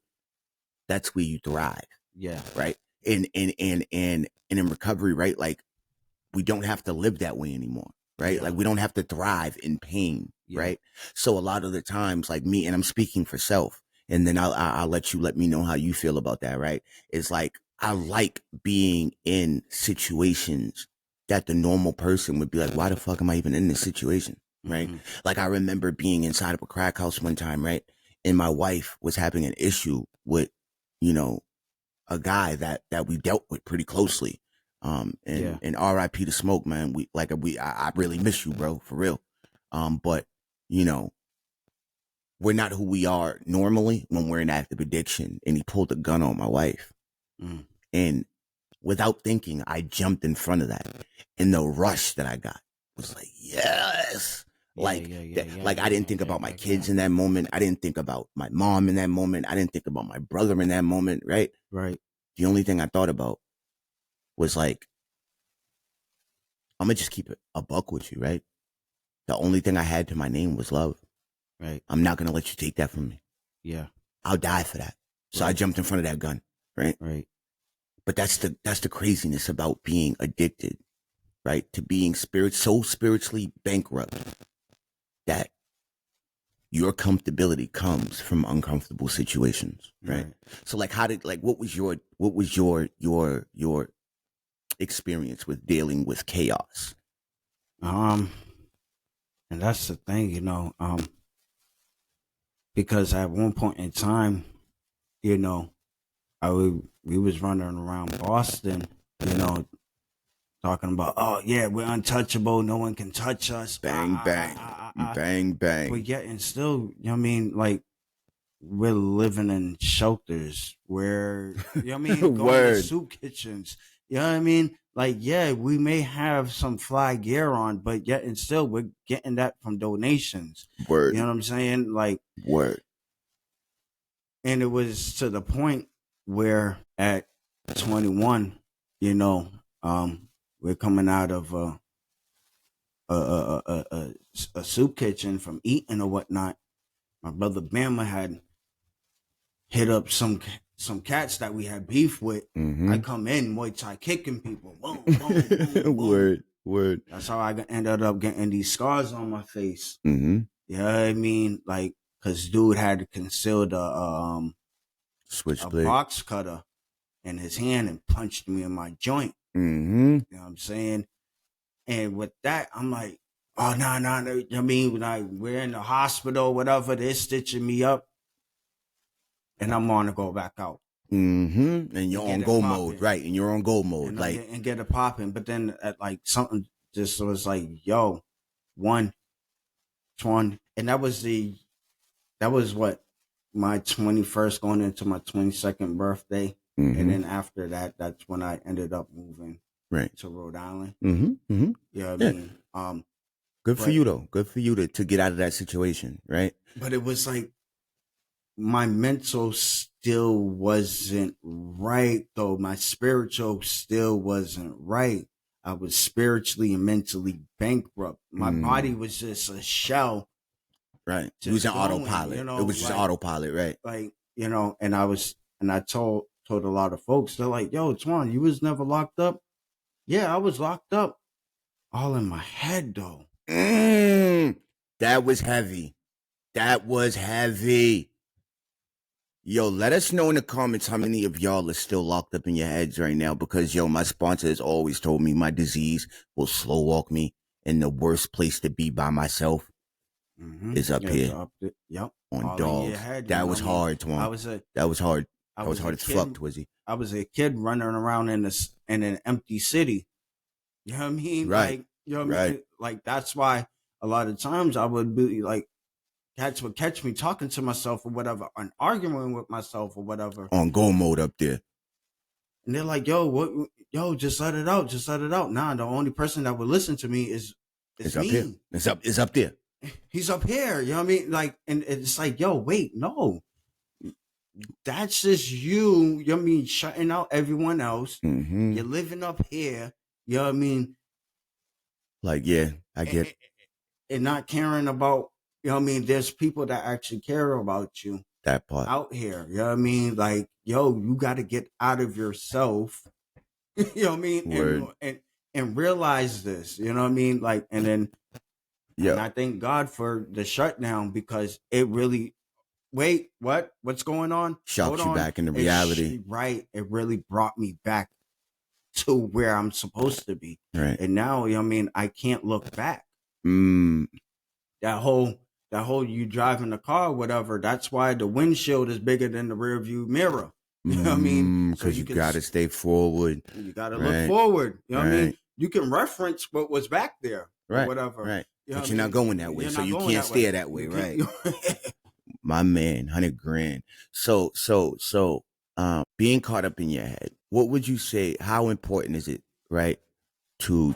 [SPEAKER 1] that's where you thrive.
[SPEAKER 2] Yeah.
[SPEAKER 1] Right. And in recovery, right? Like, we don't have to live that way anymore, right? Like, we don't have to thrive in pain, right? So a lot of the times, like me, and I'm speaking for self, and then I'll let me know how you feel about that, right? It's like, I like being in situations that the normal person would be like, why the fuck am I even in this situation, right?
[SPEAKER 2] Mm-hmm.
[SPEAKER 1] Like, I remember being inside of a crack house one time, right? And my wife was having an issue with, a guy that we dealt with pretty closely. And RIP to Smoke, man. I really miss you, bro, for real. But we're not who we are normally when we're in active addiction. And he pulled a gun on my wife. And without thinking, I jumped in front of that. And the rush that I got was like, yes. I didn't think about my kids in that moment. I didn't think about my mom in that moment. I didn't think about my brother in that moment, right?
[SPEAKER 2] Right.
[SPEAKER 1] The only thing I thought about was like, I'm gonna just keep it a buck with you, right? The only thing I had to my name was love.
[SPEAKER 2] Right.
[SPEAKER 1] I'm not gonna let you take that from me.
[SPEAKER 2] Yeah.
[SPEAKER 1] I'll die for that. So I jumped in front of that gun, right?
[SPEAKER 2] Right.
[SPEAKER 1] But that's the craziness about being addicted, right? To being so spiritually bankrupt that your comfortability comes from uncomfortable situations, right? So like, what was your experience with dealing with chaos?
[SPEAKER 2] And that's the thing, because at one point in time, we was running around Boston, talking about, oh yeah, we're untouchable, no one can touch us.
[SPEAKER 1] Bang bang. Bang bang.
[SPEAKER 2] But yet and still, like, we're living in shelters where, going to soup kitchens. You know what I mean? Like, yeah, we may have some fly gear on, but yet and still we're getting that from donations.
[SPEAKER 1] Word.
[SPEAKER 2] You know what I'm saying? Like,
[SPEAKER 1] word.
[SPEAKER 2] And it was to the point where at 21, we're coming out of a soup kitchen from eating or whatnot. My brother Bama had hit up some cats that we had beef with.
[SPEAKER 1] Mm-hmm.
[SPEAKER 2] I come in, Muay Thai kicking people. Boom, boom, boom,
[SPEAKER 1] boom. Word.
[SPEAKER 2] That's how I ended up getting these scars on my face.
[SPEAKER 1] Mm-hmm.
[SPEAKER 2] You know what I mean? Like, cause dude had concealed a
[SPEAKER 1] switchblade,
[SPEAKER 2] box cutter in his hand and punched me in my joint.
[SPEAKER 1] Mm-hmm.
[SPEAKER 2] You know what I'm saying? And with that, I'm like, oh, no. I mean, like, we're in the hospital, whatever, they're stitching me up. And I'm on to go back out.
[SPEAKER 1] Mm-hmm. And you're on go mode, right? And you're on go mode,
[SPEAKER 2] and get it popping. But then, something just was like, yo, one, and that was what, my 21st going into my 22nd birthday.
[SPEAKER 1] Mm-hmm.
[SPEAKER 2] And then after that, that's when I ended up moving to Rhode Island.
[SPEAKER 1] Mm-hmm. Mm-hmm.
[SPEAKER 2] You know what I mean?
[SPEAKER 1] Good for you though. Good for you to get out of that situation, right?
[SPEAKER 2] But it was like, my mental still wasn't right though. My spiritual still wasn't right. I was spiritually and mentally bankrupt. My body was just a shell.
[SPEAKER 1] Right. It was an autopilot. It was just autopilot, right?
[SPEAKER 2] Like, and I told a lot of folks, they're like, yo, Twan, you was never locked up? Yeah, I was locked up. All in my head though.
[SPEAKER 1] That was heavy. Yo, let us know in the comments how many of y'all are still locked up in your heads right now, because, my sponsor has always told me my disease will slow walk me, and the worst place to be by myself is up here.
[SPEAKER 2] Yep.
[SPEAKER 1] On
[SPEAKER 2] all
[SPEAKER 1] dogs. That was hard, Twan. That was hard. That was hard as fuck, Twizzy.
[SPEAKER 2] I was a kid running around in an empty city. You know what I mean?
[SPEAKER 1] Right.
[SPEAKER 2] Like, you know what I mean? Like, that's why a lot of times I would be like, cats would catch me talking to myself or whatever, and arguing with myself or whatever.
[SPEAKER 1] On go mode up there.
[SPEAKER 2] And they're like, yo, just let it out. Just let it out. Nah, the only person that would listen to me is It's
[SPEAKER 1] up here.
[SPEAKER 2] me.
[SPEAKER 1] It's up there.
[SPEAKER 2] He's up here. You know what I mean? Like, and it's like, yo, wait, no. That's just you. You know what I mean? Shutting out everyone else.
[SPEAKER 1] Mm-hmm.
[SPEAKER 2] You're living up here. You know what I mean?
[SPEAKER 1] Like, yeah, I get it.
[SPEAKER 2] And not caring about, you know what I mean? There's people that actually care about you
[SPEAKER 1] That part.
[SPEAKER 2] out here. You know what I mean? Like, yo, you got to get out of yourself. You know what I mean?
[SPEAKER 1] Word.
[SPEAKER 2] And realize this. You know what I mean? Like, and then,
[SPEAKER 1] Yeah.
[SPEAKER 2] and I thank God for the shutdown because it really. Wait, what? What's going on?
[SPEAKER 1] Shocks you back into reality.
[SPEAKER 2] Right. It really brought me back to where I'm supposed to be.
[SPEAKER 1] Right.
[SPEAKER 2] And now, you know what I mean, I can't look back. That whole you driving the car, whatever, that's why the windshield is bigger than the rear view mirror. You know what I mean?
[SPEAKER 1] Because you gotta stay forward.
[SPEAKER 2] You gotta look forward. You know what I mean? You can reference what was back there. Or whatever.
[SPEAKER 1] Right.
[SPEAKER 2] You know
[SPEAKER 1] but you're not going that way. So you can't steer that way, right? My man, 100 grand. So, being caught up in your head, what would you say, how important is it, right, to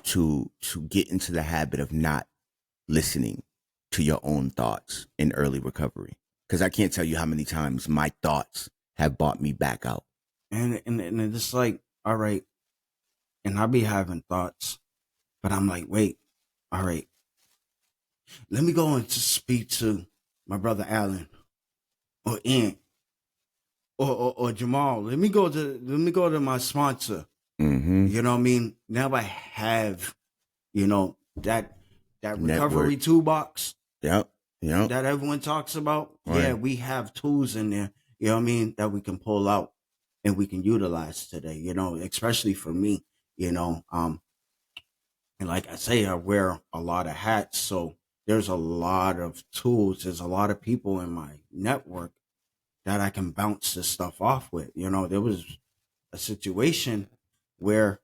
[SPEAKER 1] get into the habit of not listening to your own thoughts in early recovery? Because I can't tell you how many times my thoughts have brought me back out.
[SPEAKER 2] And it's like, all right, and I'll be having thoughts, but I'm like, wait, all right, let me go and speak to my brother Alan or Ant or Jamal. Let me go to my sponsor.
[SPEAKER 1] Mm-hmm.
[SPEAKER 2] You know what I mean? Now I have, you know, that recovery
[SPEAKER 1] Network.
[SPEAKER 2] toolbox.
[SPEAKER 1] Yep.
[SPEAKER 2] That everyone talks about. Right. Yeah, we have tools in there, you know what I mean, that we can pull out and we can utilize today, you know, especially for me, you know. And like I say, I wear a lot of hats, so there's a lot of tools. There's a lot of people in my network that I can bounce this stuff off with. You know, there was a situation where,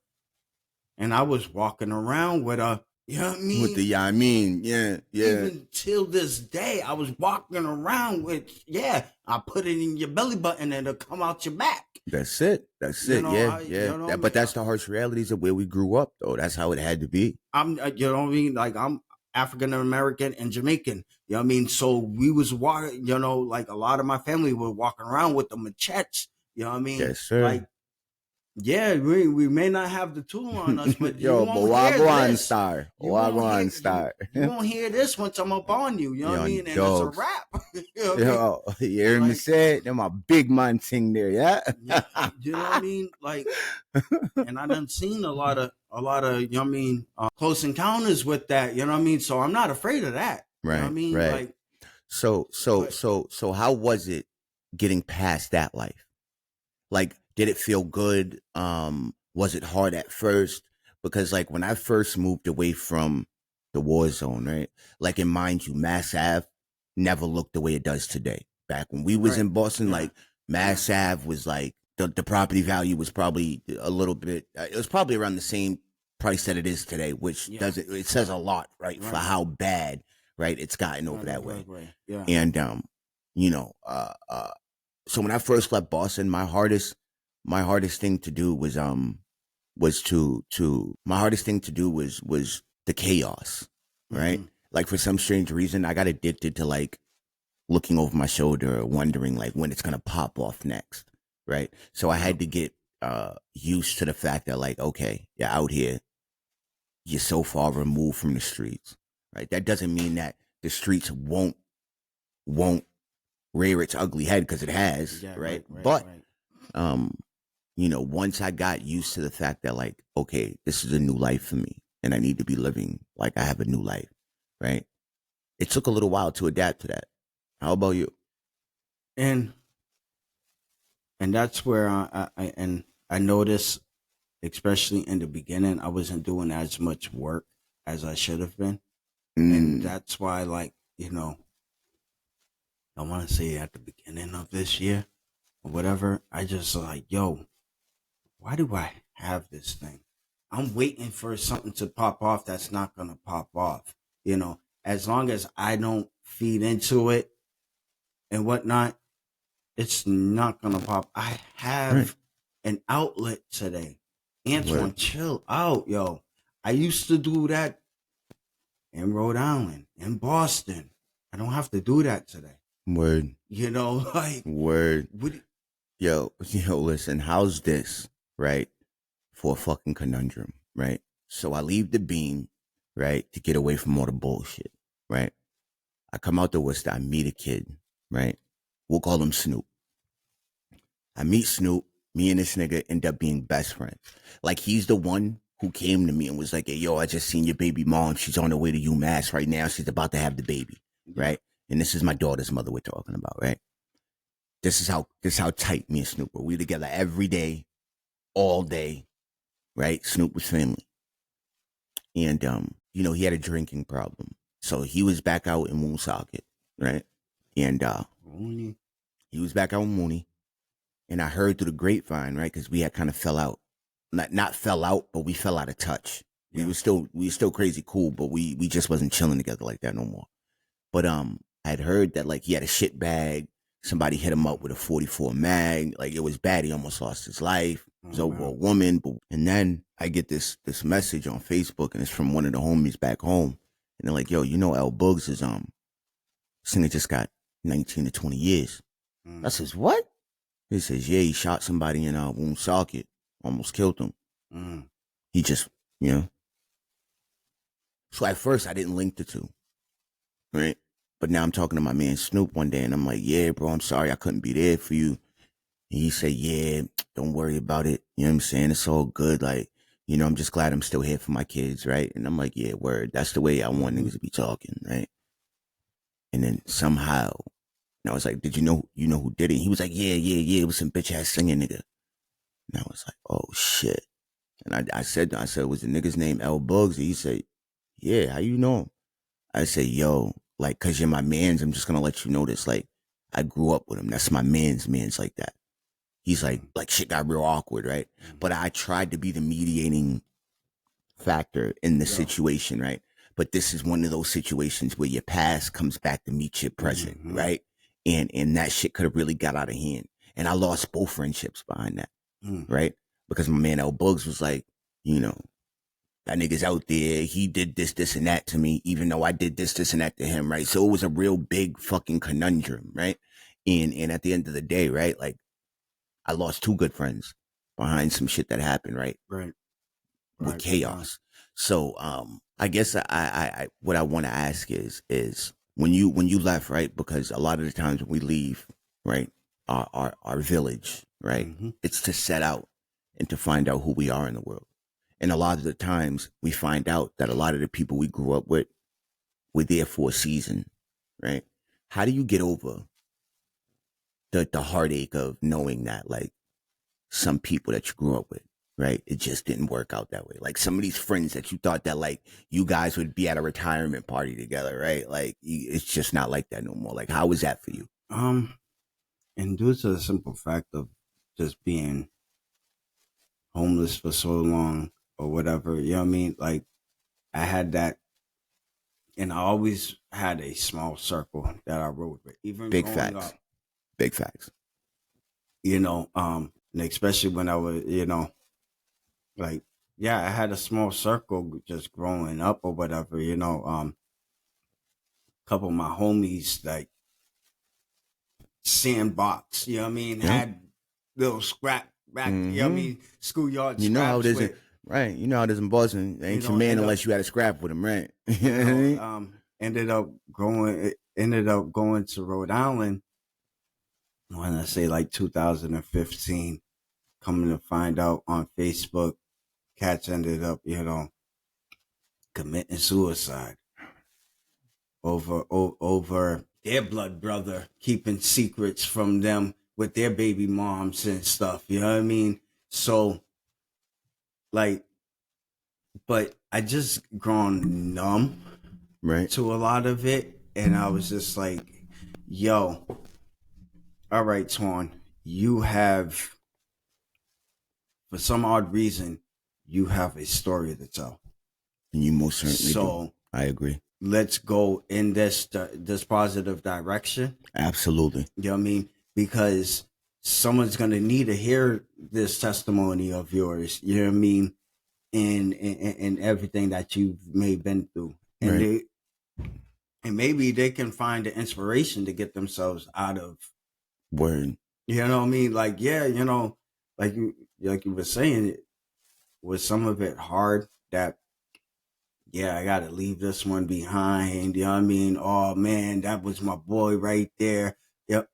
[SPEAKER 2] and I was walking around with a, you know what I mean?
[SPEAKER 1] With the, yeah.
[SPEAKER 2] Even till this day, I was walking around with, I put it in your belly button and it'll come out your back.
[SPEAKER 1] That's it. You know, but that's the harsh realities of where we grew up, though. That's how it had to be.
[SPEAKER 2] You know what I mean? Like, I'm African American and Jamaican. You know what I mean? So we was walking, you know, like a lot of my family were walking around with the machetes. You know what I mean?
[SPEAKER 1] Yes, sir.
[SPEAKER 2] Like, yeah, we may not have the tool on us, but
[SPEAKER 1] yo,
[SPEAKER 2] you
[SPEAKER 1] but Wagwan star. Wagwan star.
[SPEAKER 2] You won't hear this once I'm up on you. You know what I mean? And
[SPEAKER 1] dogs.
[SPEAKER 2] it's a wrap. You know
[SPEAKER 1] yo, you hear me say? Them a big man thing there, yeah?
[SPEAKER 2] You know what I mean? Like, and I done seen a lot of, you know what I mean, close encounters with that. You know what I mean? So I'm not afraid of that.
[SPEAKER 1] Right.
[SPEAKER 2] You know what I mean?
[SPEAKER 1] Right.
[SPEAKER 2] Like,
[SPEAKER 1] so how was it getting past that life? Like, did it feel good? Was it hard at first? Because like when I first moved away from the war zone, right? Like, and mind you, Mass Ave never looked the way it does today. Back when we was in Boston, like Mass Ave was like the property value was probably a little bit. It was probably around the same price that it is today, which it says a lot, right? For how bad, right, it's gotten over that way.
[SPEAKER 2] Yeah.
[SPEAKER 1] And you know, so when I first left Boston, my hardest thing to do was the chaos, right? Mm-hmm. Like for some strange reason, I got addicted to like looking over my shoulder, wondering like when it's gonna pop off next, right? So I had to get used to the fact that like, okay, you're out here, you're so far removed from the streets, right? That doesn't mean that the streets won't rear its ugly head, because it has, right? But you know, once I got used to the fact that like, okay, this is a new life for me and I need to be living like I have a new life, right? It took a little while to adapt to that. How about you?
[SPEAKER 2] And that's where I noticed, especially in the beginning, I wasn't doing as much work as I should have been. And that's why, like, you know, I want to say at the beginning of this year or whatever, I just like, yo, why do I have this thing? I'm waiting for something to pop off that's not going to pop off. You know, as long as I don't feed into it and whatnot, it's not going to pop. I have an outlet today. Antoine, chill out, yo. I used to do that in Rhode Island, in Boston. I don't have to do that today.
[SPEAKER 1] Word.
[SPEAKER 2] You know, like
[SPEAKER 1] Word. Yo, listen, how's this, right? For a fucking conundrum, right? So I leave the beam, right, to get away from all the bullshit, right? I come out to Worcester, I meet a kid, right? We'll call him Snoop. I meet Snoop, me and this nigga end up being best friends. Like, he's the one who came to me and was like, hey, yo, I just seen your baby mom. She's on the way to UMass right now. She's about to have the baby, right? And this is my daughter's mother we're talking about, right? This is how tight me and Snoop were. We were together every day, all day, right? Snoop was family. And, he had a drinking problem. So he was back out in Woonsocket, right? And he was back out in Mooney. And I heard through the grapevine, right? Because we had kind of fell out. Not fell out, but we fell out of touch. Yeah. We were still crazy cool, but we just wasn't chilling together like that no more. But I'd heard that like he had a shit bag. Somebody hit him up with a 44 mag. Like, it was bad. He almost lost his life. It was over a woman. And then I get this message on Facebook, and it's from one of the homies back home. And they're like, yo, L Bugs is singer just got 19 to 20 years. I says, what? He says, yeah, he shot somebody in Woonsocket, almost killed him. He just, So at first I didn't link the two, right? But now I'm talking to my man Snoop one day, and I'm like, yeah, bro, I'm sorry I couldn't be there for you. And he said, yeah, don't worry about it. You know what I'm saying? It's all good. Like, I'm just glad I'm still here for my kids, right? And I'm like, yeah, word. That's the way I want niggas to be talking, right? And then somehow, and I was like, did you know who did it? He was like, yeah, it was some bitch ass singing nigga. And I was like, oh shit. And I said, was the nigga's name L Bugs? And he said, yeah, how you know him? I said, yo, like, cause you're my mans, I'm just gonna let you know this. Like, I grew up with him. That's my man's like that. He's like shit got real awkward, right? But I tried to be the mediating factor in the situation, right? But this is one of those situations where your past comes back to meet your present, right? And that shit could have really got out of hand. And I lost both friendships behind that, right? Because my man L Bugs was like, that nigga's out there. He did this, and that to me, even though I did this, and that to him, right? So it was a real big fucking conundrum, right? And at the end of the day, right? Like, I lost two good friends behind some shit that happened, right?
[SPEAKER 2] Right.
[SPEAKER 1] With chaos. So, I guess I what I want to ask is when you left, right? Because a lot of the times when we leave, right, our village, right, it's to set out and to find out who we are in the world. And a lot of the times we find out that a lot of the people we grew up with were there for a season, right? How do you get over the heartache of knowing that, like, some people that you grew up with, right, it just didn't work out that way? Like, some of these friends that you thought that, like, you guys would be at a retirement party together, right? Like, it's just not like that no more. Like, how was that for you?
[SPEAKER 2] And due to the simple fact of just being homeless for so long or whatever, you know what I mean? Like, I had that, and I always had a small circle that I rode with. Even
[SPEAKER 1] Big
[SPEAKER 2] growing
[SPEAKER 1] facts.
[SPEAKER 2] up,
[SPEAKER 1] Big facts.
[SPEAKER 2] And especially when I was, like, yeah, I had a small circle just growing up or whatever, a couple of my homies, like, sandbox, you know what I mean, had little scrap back, you know what I mean, schoolyard
[SPEAKER 1] You know how it
[SPEAKER 2] scraps
[SPEAKER 1] isn't, right? You know how it isn't Boston. Ain't your man unless you had a scrap with him, right?
[SPEAKER 2] Ended up going to Rhode Island when I say like 2015, coming to find out on Facebook, cats ended up, committing suicide over their blood brother keeping secrets from them with their baby moms and stuff. You know what I mean? So, like, but I just grown numb,
[SPEAKER 1] right,
[SPEAKER 2] to a lot of it, and I was just like, yo, all right, Twan, you have, for some odd reason, you have a story to tell.
[SPEAKER 1] And you most certainly do. I agree.
[SPEAKER 2] Let's go in this positive direction.
[SPEAKER 1] Absolutely.
[SPEAKER 2] You know what I mean? Because someone's going to need to hear this testimony of yours, you know what I mean? And everything that you've may been through. and
[SPEAKER 1] Right.
[SPEAKER 2] maybe they can find the inspiration to get themselves out of.
[SPEAKER 1] Word.
[SPEAKER 2] You know what I mean? Like, yeah, like you were saying, was some of it hard that, yeah, I got to leave this one behind. You know what I mean? Oh man, that was my boy right there. Yep.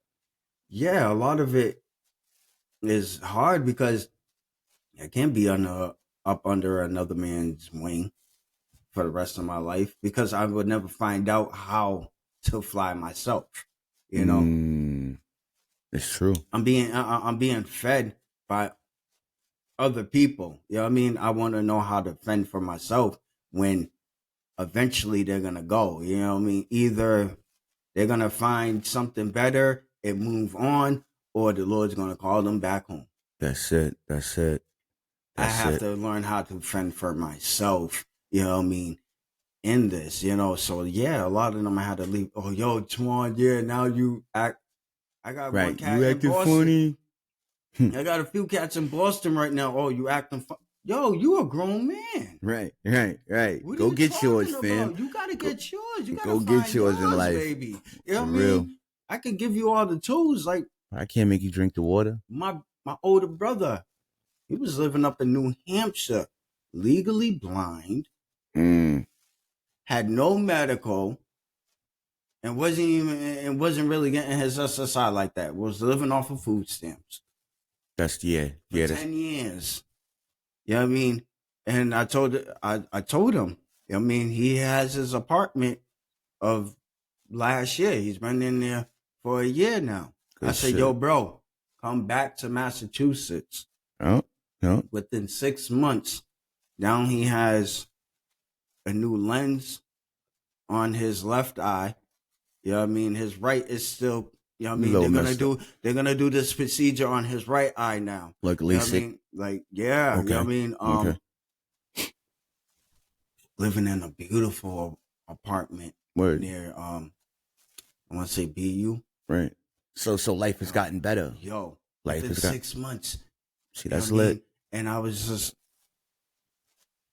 [SPEAKER 2] Yeah, a lot of it is hard because I can't be up under another man's wing for the rest of my life because I would never find out how to fly myself. You know,
[SPEAKER 1] Mm, it's true.
[SPEAKER 2] I'm being fed by other people. You know what I mean? I want to know how to fend for myself when eventually they're gonna go. You know what I mean? Either they're gonna find something better and move on, or the Lord's gonna call them back home.
[SPEAKER 1] That's it. That's it.
[SPEAKER 2] I
[SPEAKER 1] That's
[SPEAKER 2] have
[SPEAKER 1] it.
[SPEAKER 2] to learn how to fend for myself. You know what I mean? In this, so yeah, a lot of them I had to leave. Oh, yo, Twan, yeah, now you act. I got one
[SPEAKER 1] Right. You
[SPEAKER 2] cat in
[SPEAKER 1] acting
[SPEAKER 2] Boston.
[SPEAKER 1] funny.
[SPEAKER 2] I got a few cats in Boston right now. Oh, you acting fun. Yo, you a grown man.
[SPEAKER 1] Right. Right. Right.
[SPEAKER 2] What are
[SPEAKER 1] Go
[SPEAKER 2] you
[SPEAKER 1] get yours,
[SPEAKER 2] talking
[SPEAKER 1] fam.
[SPEAKER 2] about? You gotta
[SPEAKER 1] Go,
[SPEAKER 2] get yours. You gotta
[SPEAKER 1] go get
[SPEAKER 2] find
[SPEAKER 1] yours in
[SPEAKER 2] yours,
[SPEAKER 1] life.
[SPEAKER 2] baby. You know
[SPEAKER 1] For
[SPEAKER 2] what I
[SPEAKER 1] real.
[SPEAKER 2] mean? I could give you all the tools. Like
[SPEAKER 1] I can't make you drink the water.
[SPEAKER 2] my older brother, he was living up in New Hampshire, legally blind,
[SPEAKER 1] Mm,
[SPEAKER 2] had no medical, and wasn't really getting his SSI like that. Was living off of food stamps
[SPEAKER 1] that's yeah.
[SPEAKER 2] for
[SPEAKER 1] Yeah. That's
[SPEAKER 2] 10 years. You know what I mean? And I told him, I mean, he has his apartment of last year. He's been in there for a year now. I
[SPEAKER 1] good
[SPEAKER 2] said, yo,
[SPEAKER 1] shit.
[SPEAKER 2] bro, come back to Massachusetts.
[SPEAKER 1] Oh, no.
[SPEAKER 2] Within 6 months, now he has a new lens on his left eye. You know what I mean? His right is still, you know what I
[SPEAKER 1] A
[SPEAKER 2] mean?
[SPEAKER 1] little messed up.
[SPEAKER 2] They're gonna do this procedure on his right eye now.
[SPEAKER 1] Like
[SPEAKER 2] You know what I
[SPEAKER 1] LASIK.
[SPEAKER 2] mean? Like, yeah, you know what I
[SPEAKER 1] Okay.
[SPEAKER 2] mean?
[SPEAKER 1] Okay.
[SPEAKER 2] Living in a beautiful apartment
[SPEAKER 1] Word.
[SPEAKER 2] near I wanna say BU.
[SPEAKER 1] Right. So life has gotten better.
[SPEAKER 2] Yo,
[SPEAKER 1] Life
[SPEAKER 2] within
[SPEAKER 1] has got.
[SPEAKER 2] 6 months.
[SPEAKER 1] See,
[SPEAKER 2] You know
[SPEAKER 1] that's
[SPEAKER 2] what I
[SPEAKER 1] lit.
[SPEAKER 2] mean? And I was just,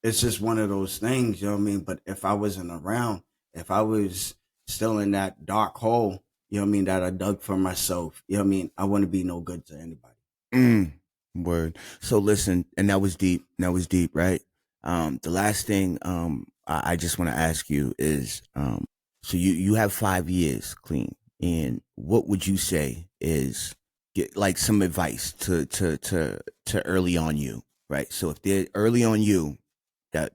[SPEAKER 2] it's just one of those things, you know what I mean? But if I wasn't around, if I was still in that dark hole, you know what I mean, that I dug for myself, you know what I mean? I wouldn't be no good to anybody.
[SPEAKER 1] Mm, word. So listen, and that was deep. That was deep, right? The last thing I just want to ask you is so you have 5 years clean, and what would you say is get like some advice to early on you, right? So if they're early on you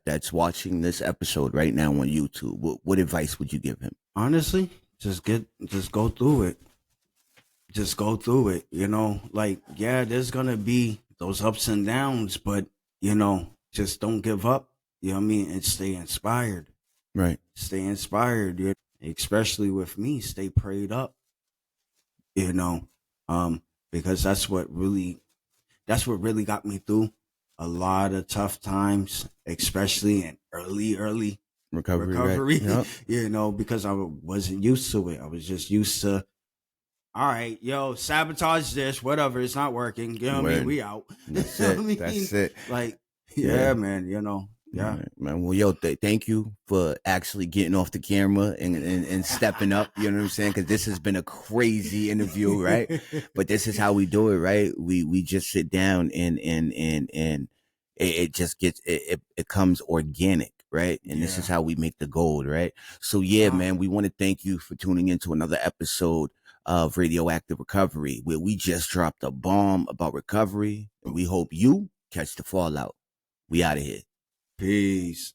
[SPEAKER 1] that's watching this episode right now on YouTube, what advice would you give him?
[SPEAKER 2] Honestly, just go through it. Just go through it, like, yeah, there's gonna be those ups and downs, but, just don't give up, you know what I mean? And stay inspired.
[SPEAKER 1] Right.
[SPEAKER 2] Stay inspired, especially with me, stay prayed up, you know, um, because that's what really got me through a lot of tough times, especially in early
[SPEAKER 1] Recovery, right?
[SPEAKER 2] recovery,
[SPEAKER 1] Yep.
[SPEAKER 2] because I wasn't used to it. I was just used to, all right, yo, sabotage this, whatever, it's not working. You know what I mean?
[SPEAKER 1] Word.
[SPEAKER 2] We out.
[SPEAKER 1] That's
[SPEAKER 2] You know
[SPEAKER 1] it.
[SPEAKER 2] what I mean?
[SPEAKER 1] That's it.
[SPEAKER 2] Like,
[SPEAKER 1] Yeah.
[SPEAKER 2] yeah, man, yeah.
[SPEAKER 1] All right, man. Well, yo, thank you for actually getting off the camera and stepping up. You know what I'm saying? Because this has been a crazy interview, right? But this is how we do it, right? We just sit down and it just gets it comes organic, right? And this is
[SPEAKER 2] Yeah.
[SPEAKER 1] how we make the gold, right? So yeah,
[SPEAKER 2] Wow.
[SPEAKER 1] man, we want to thank you for tuning into another episode of Radioactive Recovery, where we just dropped a bomb about recovery, and we hope you catch the fallout. We out of here.
[SPEAKER 2] Peace.